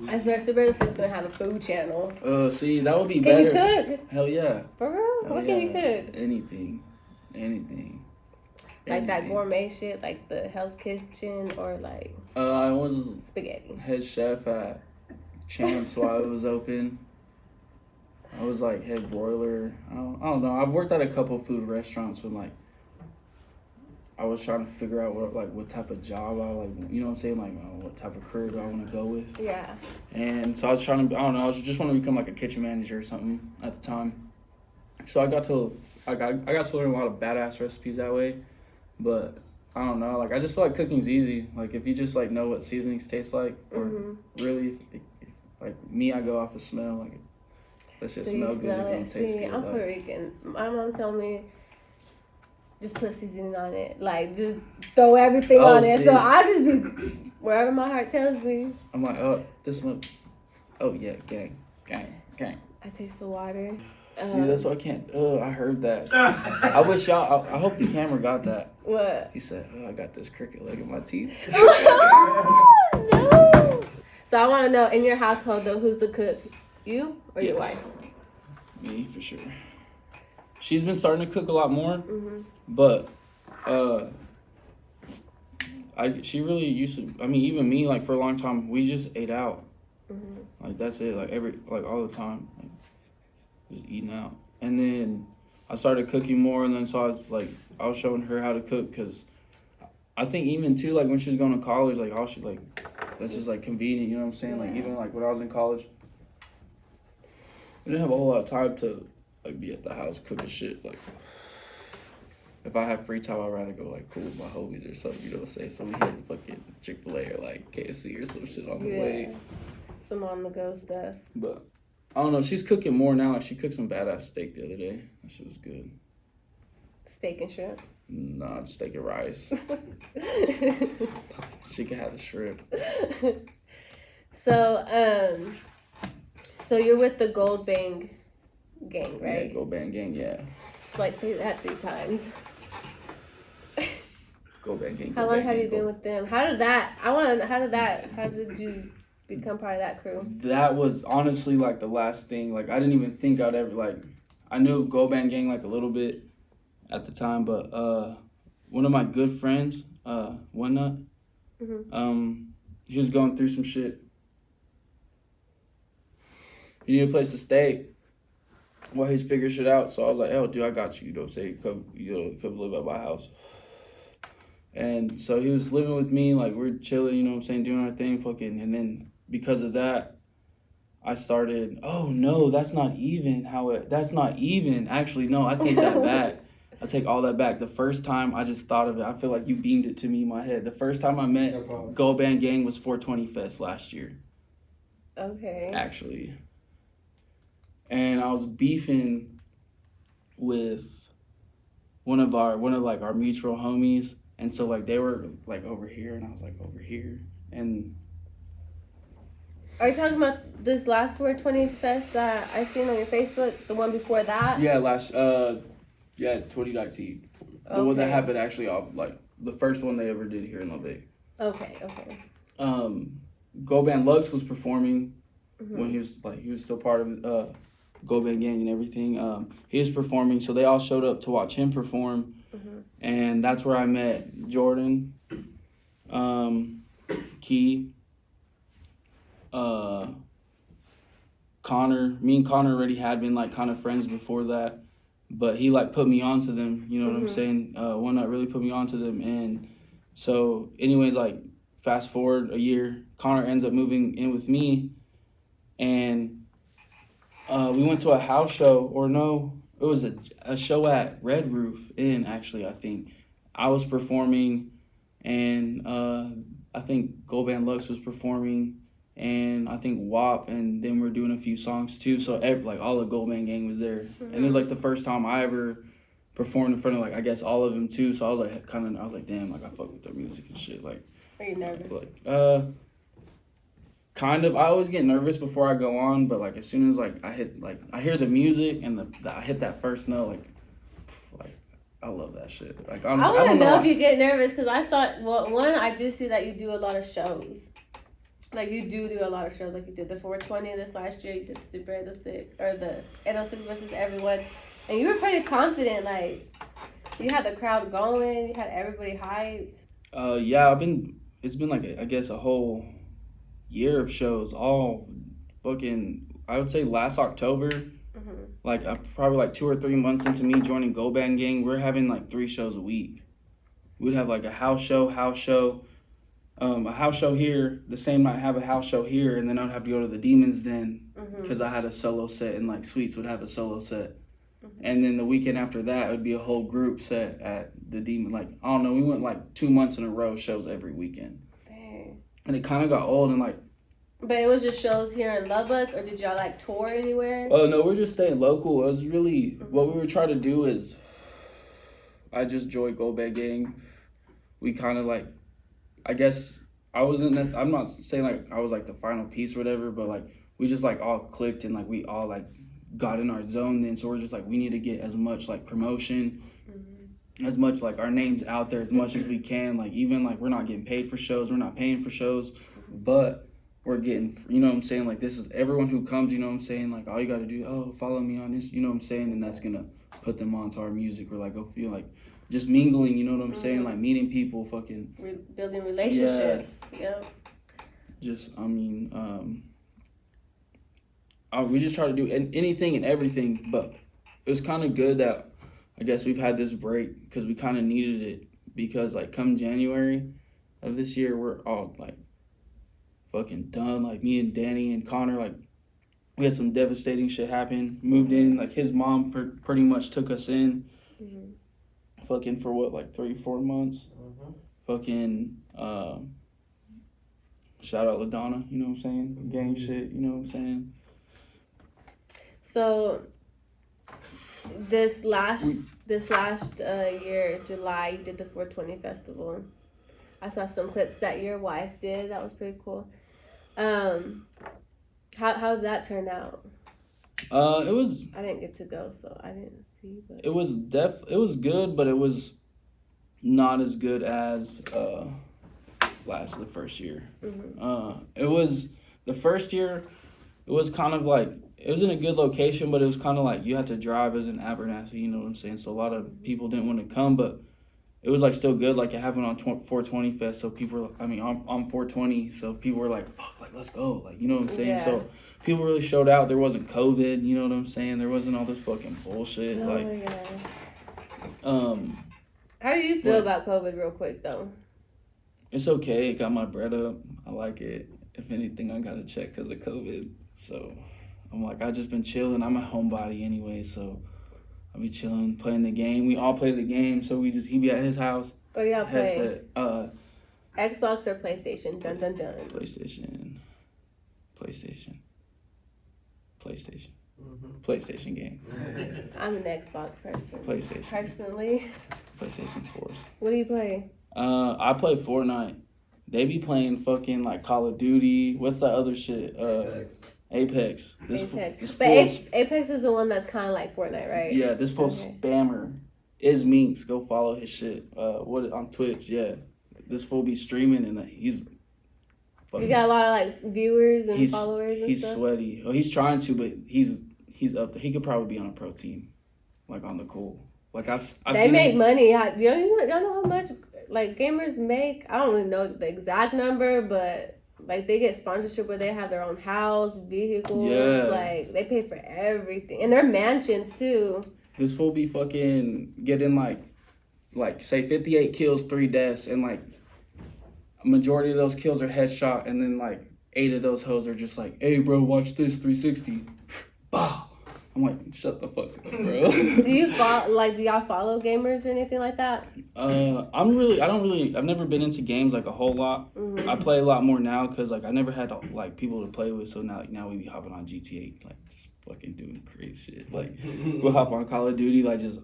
I swear, Super806 is gonna have a food channel. See, that would be Can better. you cook? Hell yeah. For real? Hell What can you yeah. cook? Anything. Like that Anything. gourmet shit, like the Hell's Kitchen, or like I was spaghetti. head chef at Champs while it was open. I was like head broiler. I don't know. I've worked at a couple food restaurants when like I was trying to figure out what type of job I like. You know what I'm saying? Like what type of career do I want to go with? Yeah. And so I was trying to. I don't know. I was just want to become like a kitchen manager or something at the time. So I got to learn a lot of badass recipes that way. But I don't know. Like I just feel like cooking's easy. Like if you just like know what seasonings taste like, or really, like me, I go off of smell. Like that shit So you smell good. smell It don't it. taste See, good. I'm like, Puerto Rican. My mom told me just put seasoning on it. Like just throw everything Oh, on it. see. So I just be wherever my heart tells me. I'm like, oh, this one. Oh yeah, gang. I taste the water. See, that's why I can't. I heard that. I wish y'all. I hope the camera got that. What? He said, "Oh, I got this crooked leg in my teeth." No. So I want to know, in your household though, who's the cook? You or your wife? Me for sure. She's been starting to cook a lot more, Mm-hmm. but she really used to. I mean, even me, like for a long time, we just ate out. Mm-hmm. Like that's it. Like all the time, like just eating out. And then I started cooking more, and then so I was showing her how to cook because I think even too like when she was going to college, like all she like that's just like convenient. You know what I'm saying? Like even like when I was in college, we didn't have a whole lot of time to like be at the house cooking shit. Like, if I have free time, I'd rather go like cool with my homies or something. You know what I'm saying? So we hit fucking Chick-fil-A or like KFC or some shit on the way. Some on the go stuff. But I don't know. She's cooking more now. Like she cooked some badass steak the other day. That shit was good. Steak and shrimp. Nah, just steak and rice. She could have the shrimp. So you're with the Goldband Gang, right? Yeah, Goldband Gang, yeah. Like, say that 3 times. Goldband Gang. How long have you been with them? How did you become part of that crew? That was honestly like the last thing. Like, I didn't even think I'd ever, like, I knew Goldband Gang like a little bit at the time, but one of my good friends, One Nut, he was going through some shit. He needed a place to stay while he's figuring shit out. So I was like, "Oh, dude, I got you. You know what I'm saying? Come live at my house." And so he was living with me. Like, we're chilling, you know what I'm saying, doing our thing, fucking. And then because of that, I started, oh, no, that's not even. Actually, no, I take that back. I take all that back. The first time I just thought of it, I feel like you beamed it to me in my head. The first time I met Goldband Gang was 420 Fest last year. Okay. Actually. And I was beefing with one of our mutual homies, and so like they were like over here and I was like over here. And are you talking about this last 420 Fest that I seen on your Facebook? The one before that? Yeah, 2019. The one that happened actually like the first one they ever did here in Lubbock. Okay. Goldband Lux was performing when he was still part of Goldband Gang and everything. He was performing, so they all showed up to watch him perform, and that's where I met Jordan, Key, Connor. Me and Connor already had been like kind of friends before that, but he like put me onto them. You know what I'm saying? One Nut really put me onto them, and so anyways, like fast forward a year, Connor ends up moving in with me, and we went to a house show, or no, it was a show at Red Roof Inn, actually, I think. I was performing, and I think Goldband Lux was performing, and I think WAP, and then we're doing a few songs too, so like all the Goldband Gang was there. And it was like the first time I ever performed in front of like, I guess all of them too, so I was like damn, like I fuck with their music and shit. Like, are you nervous? Like, kind of. I always get nervous before I go on, but like as soon as like I hear the music and I hit that first note, like I love that shit. Like honestly, I don't know if you get nervous because I do see that you do a lot of shows. Like you do a lot of shows. Like you did the 420 this last year. You did the Super 806 or the 806 versus everyone, and you were pretty confident. Like you had the crowd going. You had everybody hyped. Yeah, it's been like I guess a whole year of shows, all fucking, I would say last October, like probably like 2 or 3 months into me joining Goldband Gang, we're having like 3 shows a week. We'd have like a house show, a house show here, the same night have a house show here, and then I'd have to go to the Demon's Den because I had a solo set, and like Sweets would have a solo set. And then the weekend after that, it would be a whole group set at the Demon. Like, I don't know, we went like 2 months in a row, shows every weekend. Dang. And it kind of got old and like. But it was just shows here in Lubbock, or did y'all like tour anywhere? Oh, no, we're just staying local. It was really, what we were trying to do is, I just joined Goldband Gang. We kind of like, I guess, I'm not saying like I was like the final piece or whatever, but like, we just like all clicked and like we all like got in our zone then, so we're just like we need to get as much like promotion, as much like our names out there as much as we can. Like even like we're not getting paid for shows, we're not paying for shows, but we're getting, you know what I'm saying, like this is everyone who comes, you know what I'm saying, like all you got to do, follow me on this, you know what I'm saying, and that's gonna put them onto our music, or like go feel like just mingling, you know what I'm saying, like meeting people, fucking building relationships. Yeah. Just we just try to do anything and everything, but it was kind of good that I guess we've had this break because we kind of needed it, because like come January of this year, we're all like fucking done. Like me and Danny and Connor, like we had some devastating shit happen. Moved in, like his mom pretty much took us in. Fucking for what, like 3-4 months. Fucking shout out LaDonna, you know what I'm saying? Gang shit, you know what I'm saying? So this last year, July, you did the 420 festival. I saw some clips that your wife did. That was pretty cool. How did that turn out? It was. I didn't get to go, so I didn't see. But It was good, but it was not as good as the first year. It was the first year. It was kind of like, it was in a good location, but it was kind of like you had to drive as an Abernathy, you know what I'm saying? So a lot of people didn't want to come, but it was like still good. Like it happened on 420 Fest, so people were, I mean, on 420, so people were like, fuck, like let's go, like, you know what I'm saying? Yeah. So people really showed out. There wasn't COVID, you know what I'm saying? There wasn't all this fucking bullshit. oh Like, my god. How do you feel about COVID, real quick though? it's okay. It got my bread up. I like it. If anything, I got to check because of COVID. So I'm like, I just been chilling. I'm a homebody anyway, so I be chilling, playing the game. We all play the game, so he be at his house. What do y'all play? Headset, Xbox or PlayStation? Dun dun dun. PlayStation game. I'm an Xbox person. PlayStation. Personally. PlayStation 4s. What do you play? I play Fortnite. They be playing fucking like Call of Duty. What's that other shit? Apex. Apex is the one that's kind of like Fortnite, right? Yeah, this full spammer is Minx. Go follow his shit. On Twitch? Yeah, this fool be streaming and he's. You got a lot of like viewers and followers. And he's stuff? sweaty. Well, he's trying to, but he's up there. He could probably be on a pro team, like on the cool. Like I've they make money. Y'all know how much like gamers make? I don't really know the exact number, but like they get sponsorship where they have their own house, vehicles. Yeah. Like they pay for everything, and they're mansions too. This fool be fucking getting like say 58 kills, 3 deaths, and like a majority of those kills are headshot, and then like 8 of those hoes are just like, hey bro, watch this 360. Bah. I'm like, shut the fuck up, bro. Do y'all follow gamers or anything like that? I've never been into games like a whole lot. Mm-hmm. I play a lot more now because like I never had like people to play with, so now we be hopping on GTA, like just fucking doing crazy shit. Like we'll hop on Call of Duty, like just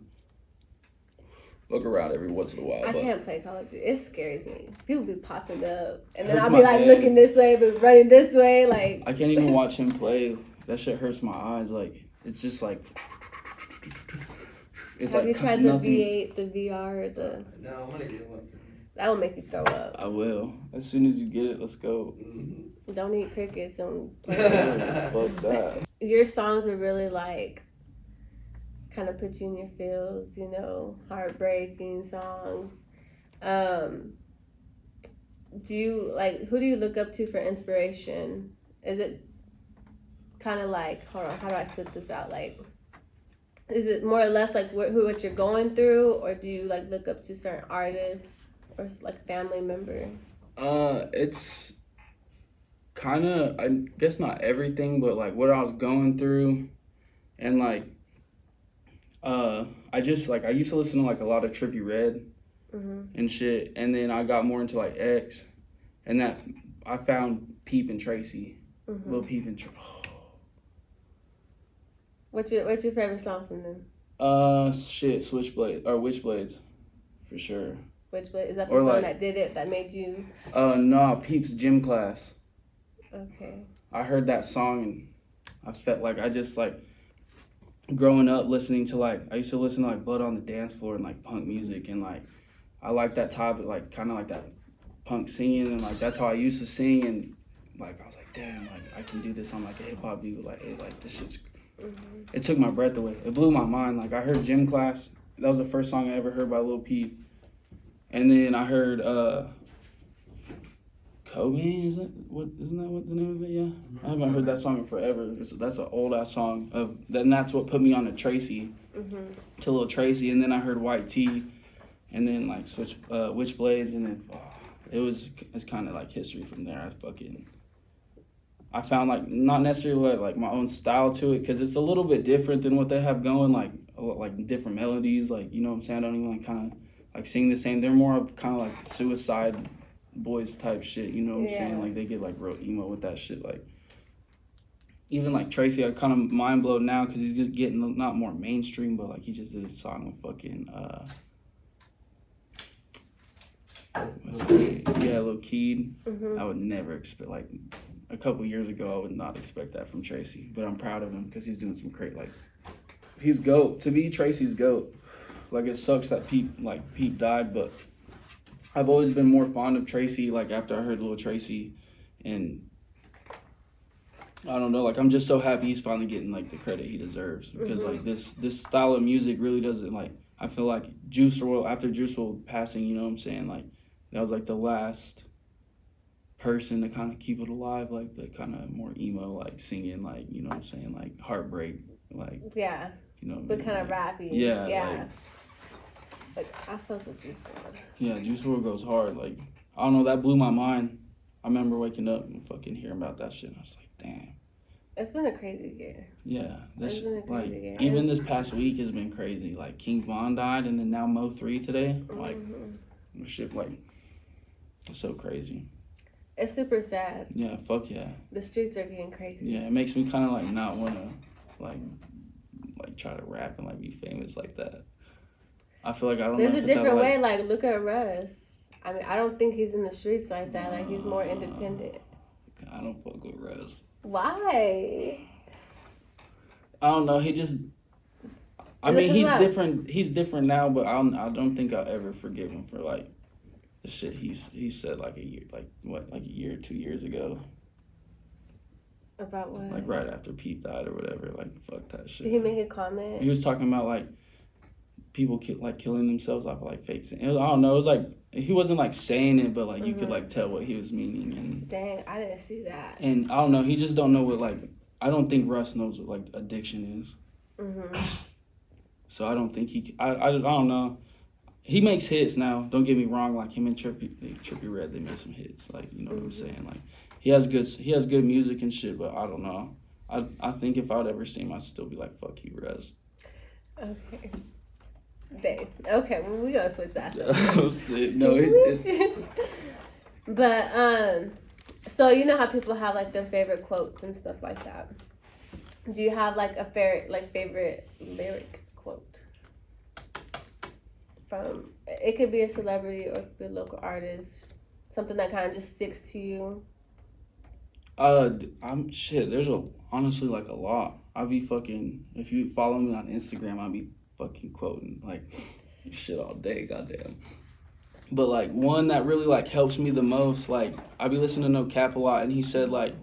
look around every once in a while. I can't play Call of Duty. It scares me. People be popping up, and then Hurts I'll my be like head. looking this way, but running this way. Like I can't even watch him play. That shit hurts my eyes. Like it's just like. It's have like you tried nothing. the V8, the VR, or the? No, I'm gonna get one. That will make you throw up. I will. As soon as you get it, let's go. Don't eat crickets and play. Fuck that. Your songs are really like, kind of put you in your feels, you know, heartbreaking songs. Do you like, who do you look up to for inspiration? Is it kind of like, hold on, how do I split this out? Like, is it more or less like what you're going through, or do you like look up to certain artists or like family member? It's kind of, I guess not everything, but like what I was going through, and like, I used to listen to like a lot of Trippie Redd and shit, and then I got more into like X, and that I found Peep and Tracy, Lil Peep and Tracy. What's your favorite song from them? Witchblades, for sure. Witchblade, is that the Or song like- that did it, that made you? No, Peep's Gym Class. Okay. I heard that song and I felt like I just like growing up listening to like, I used to listen to like Blood on the Dance Floor and like punk music, and like I like that type of like kind of like that punk singing, and like that's how I used to sing, and like I was like, damn, like I can do this on like a hip hop beat, like hey, like this shit's. It took my breath away. It blew my mind. Like I heard Gym Class. That was the first song I ever heard by Lil Peep. And then I heard Cobain, isn't that what the name of it? Yeah. I haven't heard that song in forever. That's an old ass song. Then that's what put me on to Tracy, to Lil Tracy, and then I heard White Tea, and then like Witchblades, and then it's kind of like history from there. I found like not necessarily like my own style to it, because it's a little bit different than what they have going, like different melodies, like, you know what I'm saying? I don't even like kind of like sing the same. They're more of kind of like Suicide Boys type shit, you know what I'm saying? Like they get like real emo with that shit. Like even like Tracy, I kind of mind blown now because he's just getting not more mainstream, but like he just did a song with fucking Lil Keed. I would never expect, like a couple years ago, I would not expect that from Tracy, but I'm proud of him because he's doing some great, like, he's GOAT. To me, Tracy's GOAT. Like, it sucks that Pete died, but I've always been more fond of Tracy, like, after I heard Lil Tracy, and I don't know, like, I'm just so happy he's finally getting, like, the credit he deserves, because, like, this style of music really doesn't, like, I feel like Juice WRLD, after Juice WRLD passing, you know what I'm saying, like, that was, like, the last person to kind of keep it alive, like the kind of more emo, like singing, like, you know what I'm saying, like heartbreak, like, yeah, you know, but kind of rappy. Yeah. Like, I felt the Juice WRLD. Yeah, Juice WRLD goes hard. Like, I don't know, that blew my mind. I remember waking up and fucking hearing about that shit, and I was like, damn. It's been a crazy year. Yeah, It's been a crazy year. Even this past week has been crazy. Like, King Von died, and then now Mo 3 today. Like, shit, like, it's so crazy. It's super sad. Yeah, fuck yeah. The streets are getting crazy. Yeah, it makes me kind of like not want to like try to rap and like be famous like that. I feel like I don't There's know. a different way. Like, look at Russ. I mean, I don't think he's in the streets like that. Like, he's more independent. I don't fuck with Russ. Why? I don't know. He just. I mean, he's different. He's different now, but I don't think I'll ever forgive him for like the shit he said like a year, like what, like a year, 2 years ago. About what? Like right after Pete died or whatever. Like, fuck that shit. Did he make a comment? He was talking about like people killing themselves off of like fakes. I don't know. It was like he wasn't like saying it, but like you could like tell what he was meaning. And dang, I didn't see that. And I don't know. He just don't know what like. I don't think Russ knows what like addiction is. So I don't think he. I don't know. He makes hits now. Don't get me wrong. Like him and Trippie Redd, they made some hits. Like, you know what I'm saying. Like he has good music and shit. But I don't know. I think if I'd ever see him, I'd still be like, fuck you, Russ. Okay. Dang. Okay, well, we gonna switch that. Oh shit. No, it's. But so you know how people have like their favorite quotes and stuff like that. Do you have like a favorite lyric quote? From, it could be a celebrity or it could be a local artist, something that kind of just sticks to you. There's honestly like a lot. I'll be fucking, if you follow me on Instagram, I'll be fucking quoting like shit all day, goddamn. But like one that really like helps me the most, like I be listening to No Cap a lot, and he said like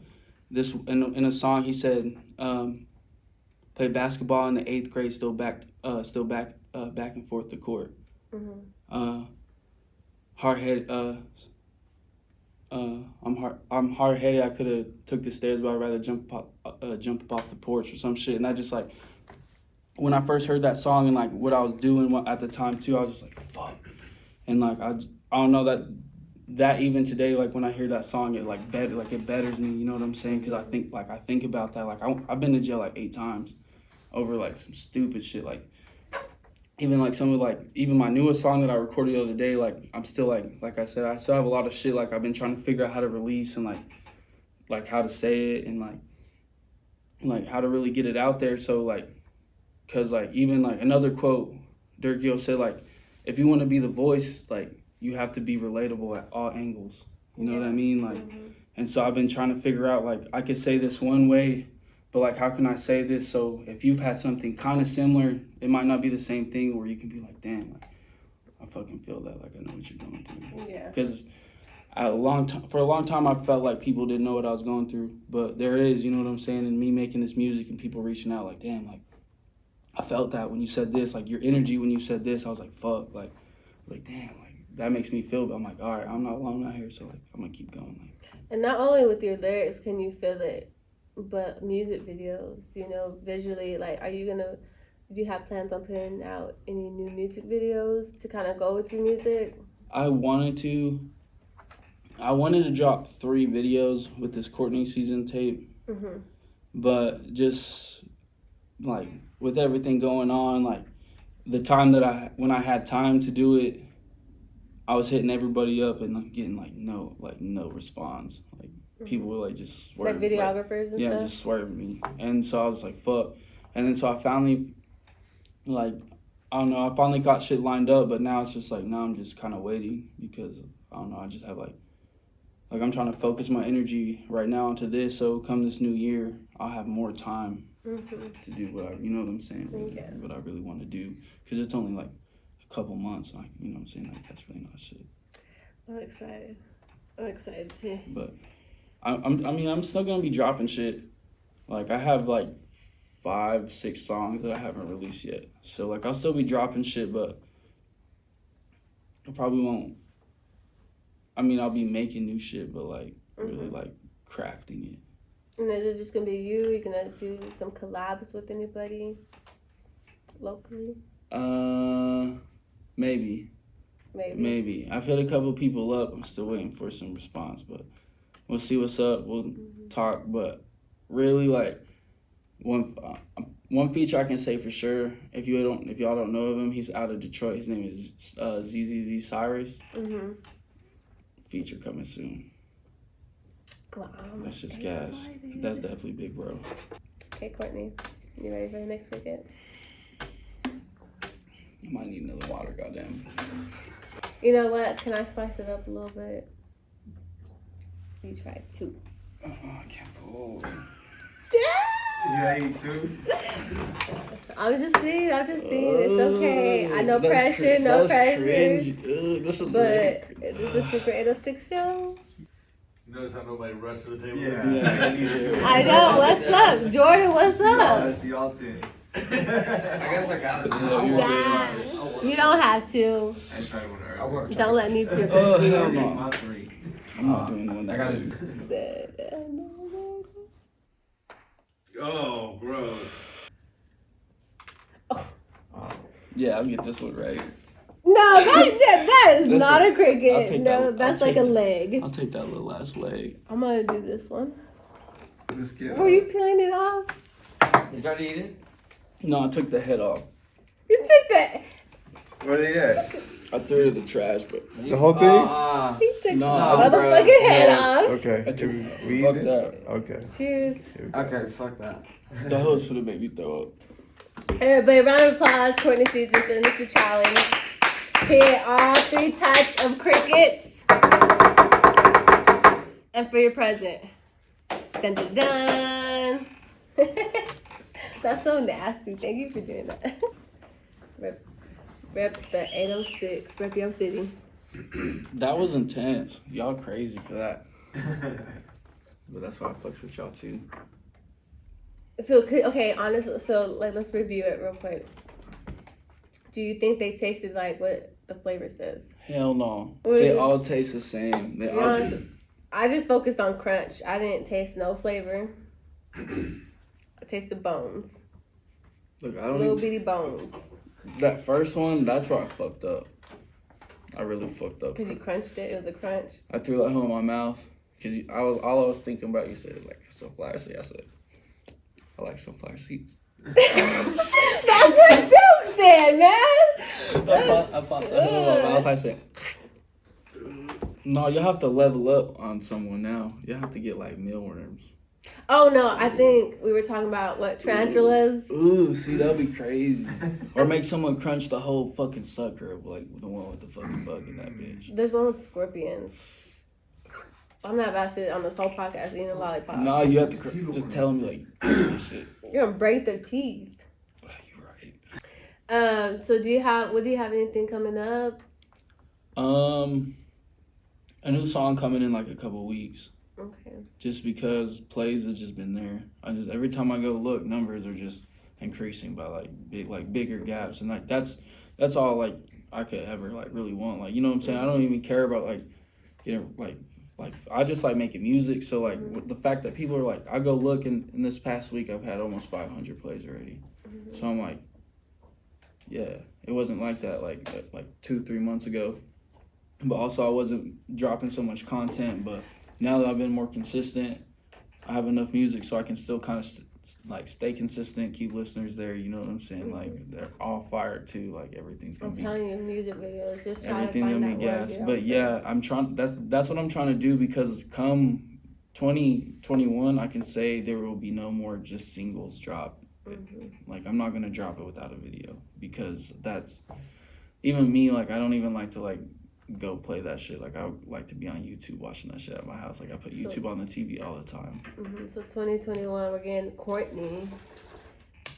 this in a song. He said, "Play basketball in the 8th grade, still back and forth to court. Hard-headed. I'm hard-headed. I could have took the stairs, but I'd rather jump up off the porch or some shit." And I just like, when I first heard that song and like what I was doing at the time too, I was just like, fuck. And like I don't know that even today, like when I hear that song, it like it betters me. You know what I'm saying? Because I think about that. Like I've been to jail like 8 times over like some stupid shit. Like even like some of like even my newest song that I recorded the other day. Like I'm still like I said, I still have a lot of shit like I've been trying to figure out how to release and like how to say it and like how to really get it out there. So like, cause like even like another quote, Durkio said like, if you want to be the voice, like, you have to be relatable at all angles. You know what I mean? Like, and so I've been trying to figure out, like, I could say this one way, but, like, how can I say this so if you've had something kind of similar, it might not be the same thing where you can be like, damn, like, I fucking feel that. Like, I know what you're going through. Yeah. Because for a long time, I felt like people didn't know what I was going through. But there is, you know what I'm saying? And me making this music and people reaching out, like, damn, like, I felt that when you said this, like your energy when you said this, I was like, fuck, like damn, like that makes me feel, I'm like, all right, I'm not alone out here, so like I'm gonna keep going. Like. And not only with your lyrics can you feel it, but music videos, you know, visually, like do you have plans on putting out any new music videos to kind of go with your music? I wanted to, I wanted to drop 3 videos with this Courtney season tape, but just like with everything going on, like the time that when I had time to do it, I was hitting everybody up and I'm getting like no response. Like people were like just swerving, like videographers and stuff. Yeah, just swerving me, and so I was like fuck, and then so I finally like. I don't know, I finally got shit lined up, but now it's just like, now I'm just kind of waiting because, I don't know, I just have like I'm trying to focus my energy right now into this, so come this new year, I'll have more time to do what you know what I'm saying, what I really want to do, because it's only like a couple months, like, you know what I'm saying, like, that's really not shit. I'm excited too. But, I'm still going to be dropping shit. Like, I have like 5-6 songs that I haven't released yet. So like I'll still be dropping shit, but I probably won't. I mean, I'll be making new shit, but like really like crafting it. And is it just gonna be you? You gonna do some collabs with anybody locally? Maybe. I've hit a couple people up. I'm still waiting for some response, but we'll see what's up. We'll talk, but really like. One feature I can say for sure, if y'all don't know of him, he's out of Detroit. His name is ZZZ Cyrus. Feature coming soon. Wow, that's just gas. That's definitely big, bro. Okay, Courtney, you ready for the next wicket? I might need another water, goddamn. You know what? Can I spice it up a little bit? You try 2. I can't fold. Yeah, I eat 2. I'm just saying. It's okay. I know pressure, no pressure. Cringe. But is this the Super 806 show? You notice how nobody rushed to the table? Yeah. I know. What's up, Jordan? What's up? That's the y'all thing. I guess I got it. You don't have to. I tried one earlier. Don't let me prepare. Oh, hell no. My 3. I'm not doing one. I got it. Oh, gross. Yeah, I'll get this one right. No, that is not a I'll cricket. take No, that- that's I'll like take a that. leg. I'll take that little last leg. I'm gonna do this one. Just get Were you peeling it off? You try to eat it? No, I took the head off. You took that. Where they at? I threw it in the trash, but The whole thing? He took No, the motherfucking head off. Okay. I took We fuck eat that. it? Okay. Cheers. Okay, fuck that. The hell's gonna make me throw up. Everybody, round of applause. Courtney season finished the challenge. Hit all 3 types of crickets. And for your present. Dun dun dun. That's so nasty. Thank you for doing that. Rep the 806. Rep your city. That was intense. Y'all crazy for that. But that's why I fucks with y'all too. So, okay, honestly, so like let's review it real quick. Do you think they tasted like what the flavor says? Hell no. What do They you- all taste the same. They To be all honest, I just focused on crunch. I didn't taste no flavor. I tasted bones. look. I don't Little even, bitty bones. that first one. That's where I fucked up. I really fucked up. Because you crunched it. It was a crunch. I threw that home in my mouth because all I was thinking about. You said like sunflower seeds. I said I like sunflower seeds. That's what Duke said, man. I popped that hole in my mouth. I said. No, you have to level up on someone now. You have to get like mealworms. Oh no, I think we were talking about what tarantulas. Ooh, see, that'd be crazy. Or make someone crunch the whole fucking sucker of like the one with the fucking bug in that bitch. There's one with scorpions. I'm not about to sit on this whole podcast eating a lollipop. No, you have to just tell them like this shit. You're gonna break their teeth. Oh, you're right. So do you have anything coming up? A new song coming in like a couple weeks. Okay. Just because plays have just been there. Every time I go look, numbers are just increasing by like bigger gaps, and like that's all like I could ever like really want. Like, you know what I'm saying? I don't even care about like getting like I just like making music. So like with the fact that people are like, I go look and in this past week I've had almost 500 plays already. So I'm like, yeah, it wasn't like that like 2-3 months ago. but also I wasn't dropping so much content. But now that I've been more consistent, I have enough music so I can still kind of like stay consistent, keep listeners there. You know what I'm saying? Like they're all fired too. Like everything's gonna I'm telling you, music videos, just trying to everything's find gonna that be word. gas. But yeah, I'm trying. That's what I'm trying to do, because come 2021, I can say there will be no more just singles drop. Like I'm not gonna drop it without a video, because that's even me. Like I don't even like to like go play that shit. Like I would like to be on YouTube watching that shit at my house. Like I put YouTube on the TV all the time. So 2021, we're getting Courtney.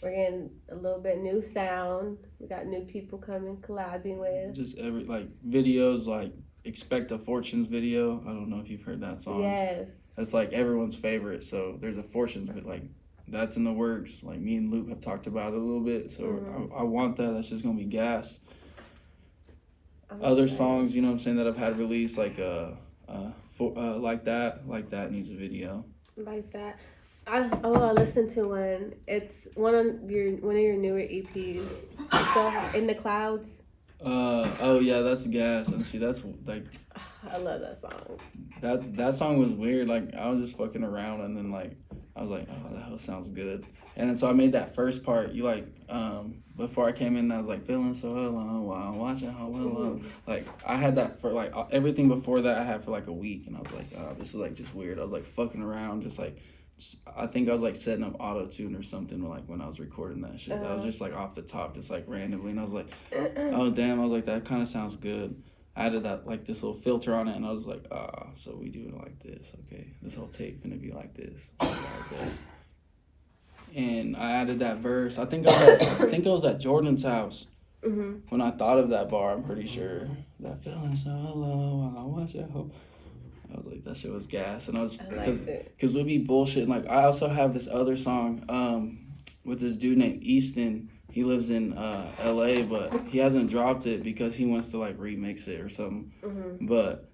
We're getting a little bit new sound. We got new people coming, collabing with. Just every like videos, like Expect a Fortunes video. I don't know if you've heard that song. Yes. That's like everyone's favorite. So there's a Fortunes, but like that's in the works. Like me and Luke have talked about it a little bit. So I want that. That's just gonna be gas. Other songs, you know what I'm saying, that I've had released, like like that needs a video. Like that. I listened to one. It's one of your newer EPs. So In the Clouds. Oh yeah, that's gas. And see, that's like, I love that song. That song was weird. Like I was just fucking around, and then like I was like, oh, that hell sounds good. And then so I made that first part. You like before I came in, I was like feeling so alone while watching how well. Like I had that for like everything before that I had for like a week, and I was like, oh, this is like just weird. I was like fucking around, just like I think I was like setting up auto tune or something like when I was recording that shit. That was just like off the top, just like randomly, and I was like, oh damn, I was like, that kind of sounds good. I added that like this little filter on it, and I was like, so we do it like this, okay? This whole tape gonna be like this. And I added that verse. I think it was at Jordan's house when I thought of that bar. I'm pretty sure that feeling so low. I watch it. I was like, that shit was gas, and I because we'd be bullshitting. Like I also have this other song with this dude named Easton. He lives in LA, but he hasn't dropped it because he wants to like remix it or something. But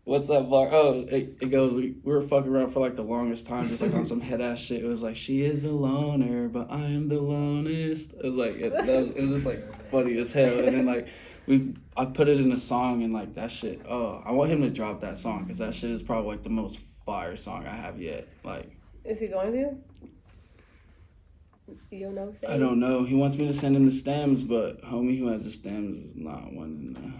what's that bar? Oh, it goes, we were fucking around for like the longest time, just like on some head ass shit. It was like, she is a loner, but I am the lonest. It was like, it was just like funny as hell. And then like, I put it in a song, and like that shit, I want him to drop that song, because that shit is probably like the most fire song I have yet. Like, is he going to? You don't know? I don't know. He wants me to send him the stems, but homie who has the stems is not one in there.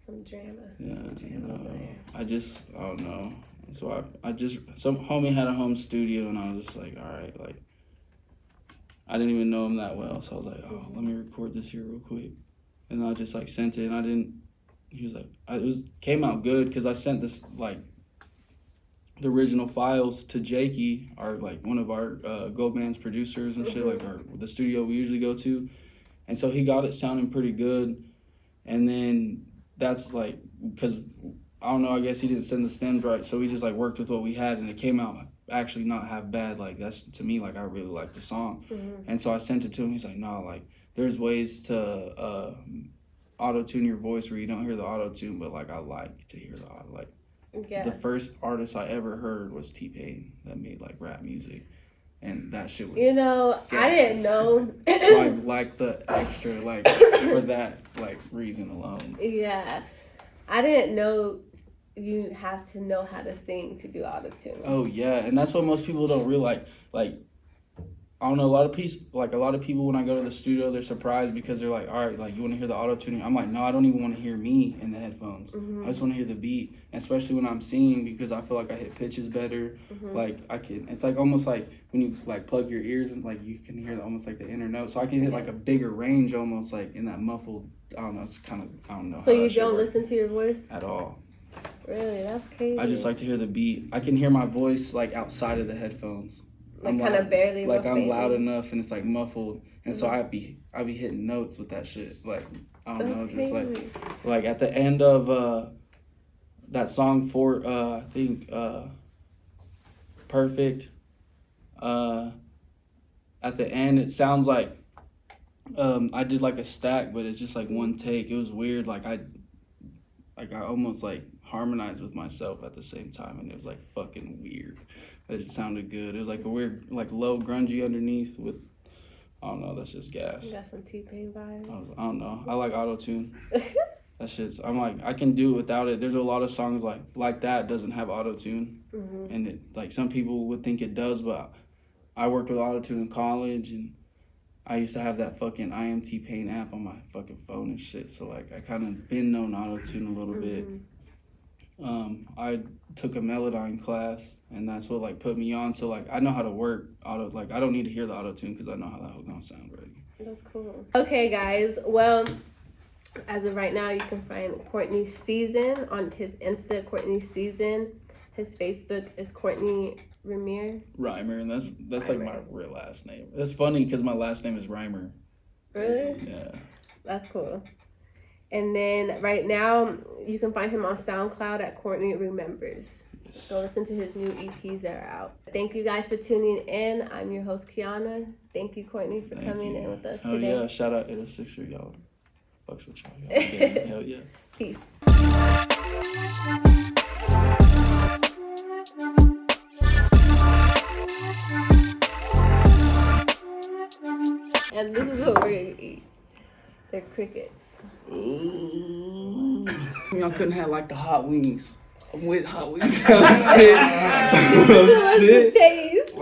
Some drama. Yeah, some drama over there. I don't know. So some homie had a home studio, and I was just like, all right, like, I didn't even know him that well, so I was like, oh, let me record this here real quick. And I just like sent it, and he was like, came out good, because I sent this like the original files to Jakey, like one of our Goldband's producers and shit, like the studio we usually go to, and so he got it sounding pretty good. And then that's like, because I don't know, I guess he didn't send the stems right, so we just like worked with what we had, and it came out actually not half bad. Like that's, to me, like I really like the song. And so I sent it to him. He's like, no, like there's ways to auto tune your voice where you don't hear the auto tune, but like I like to hear the auto. Like the first artist I ever heard was T-Pain that made like rap music, and that shit was, gas. I didn't know. So I like the extra, like for that like reason alone. Yeah, I didn't know you have to know how to sing to do autotune. Oh yeah, and that's what most people don't realize. Like I don't know, a lot of people when I go to the studio, they're surprised because they're like, all right, like you want to hear the auto tuning? I'm like, no, I don't even want to hear me in the headphones. I just want to hear the beat, especially when I'm singing, because I feel like I hit pitches better. Like it's like almost like when you like plug your ears and like you can hear almost like the inner note, so I can hit like a bigger range almost like in that muffled. I don't know, it's kind of, I don't know. So you don't listen to your voice at all? Really? That's crazy. I just like to hear the beat. I can hear my voice like outside of the headphones. Like kind of barely. Like I'm loud enough and it's like muffled, and so I be hitting notes with that shit. Like I don't know, just like at the end of that song for I think Perfect. At the end, it sounds like I did like a stack, but it's just like one take. It was weird. Like I almost like harmonized with myself at the same time, and it was like fucking weird. It sounded good. It was like a weird, like low grungy underneath with I don't know. That's just gas. You got some T-Pain vibes. I don't know. I like auto-tune. That shit's, I'm like, I can do it without it. There's a lot of songs like that doesn't have auto-tune. And it, like, some people would think it does, but I worked with auto-tune in college, and I used to have that fucking I Am T-Pain app on my fucking phone and shit. So, like, I kind of been known auto-tune a little bit. I took a Melodyne class, and that's what, like, put me on. So, like, I know how to work auto. Like, I don't need to hear the auto-tune because I know how that was gonna sound already. That's cool. Okay, guys. Well, as of right now, you can find Courtney's Season on his Insta, Courtney's Season. His Facebook is CourtneyRemembers. Reimer, and that's like my real last name. That's funny because my last name is Reimer. Really? Yeah. That's cool. And then right now, you can find him on SoundCloud at CourtneyRemembers. Go listen to his new EPs that are out. Thank you guys for tuning in. I'm your host, Kiana. Thank you, Courtney, for coming in with us Hell today. Yeah, shout out 806 for y'all. Fucks with y'all. Yeah, hell yeah. Peace. And this is what we're gonna eat. They're crickets. Y'all couldn't have like the hot wings. I'm with hot wings. I'm sick. This is the taste.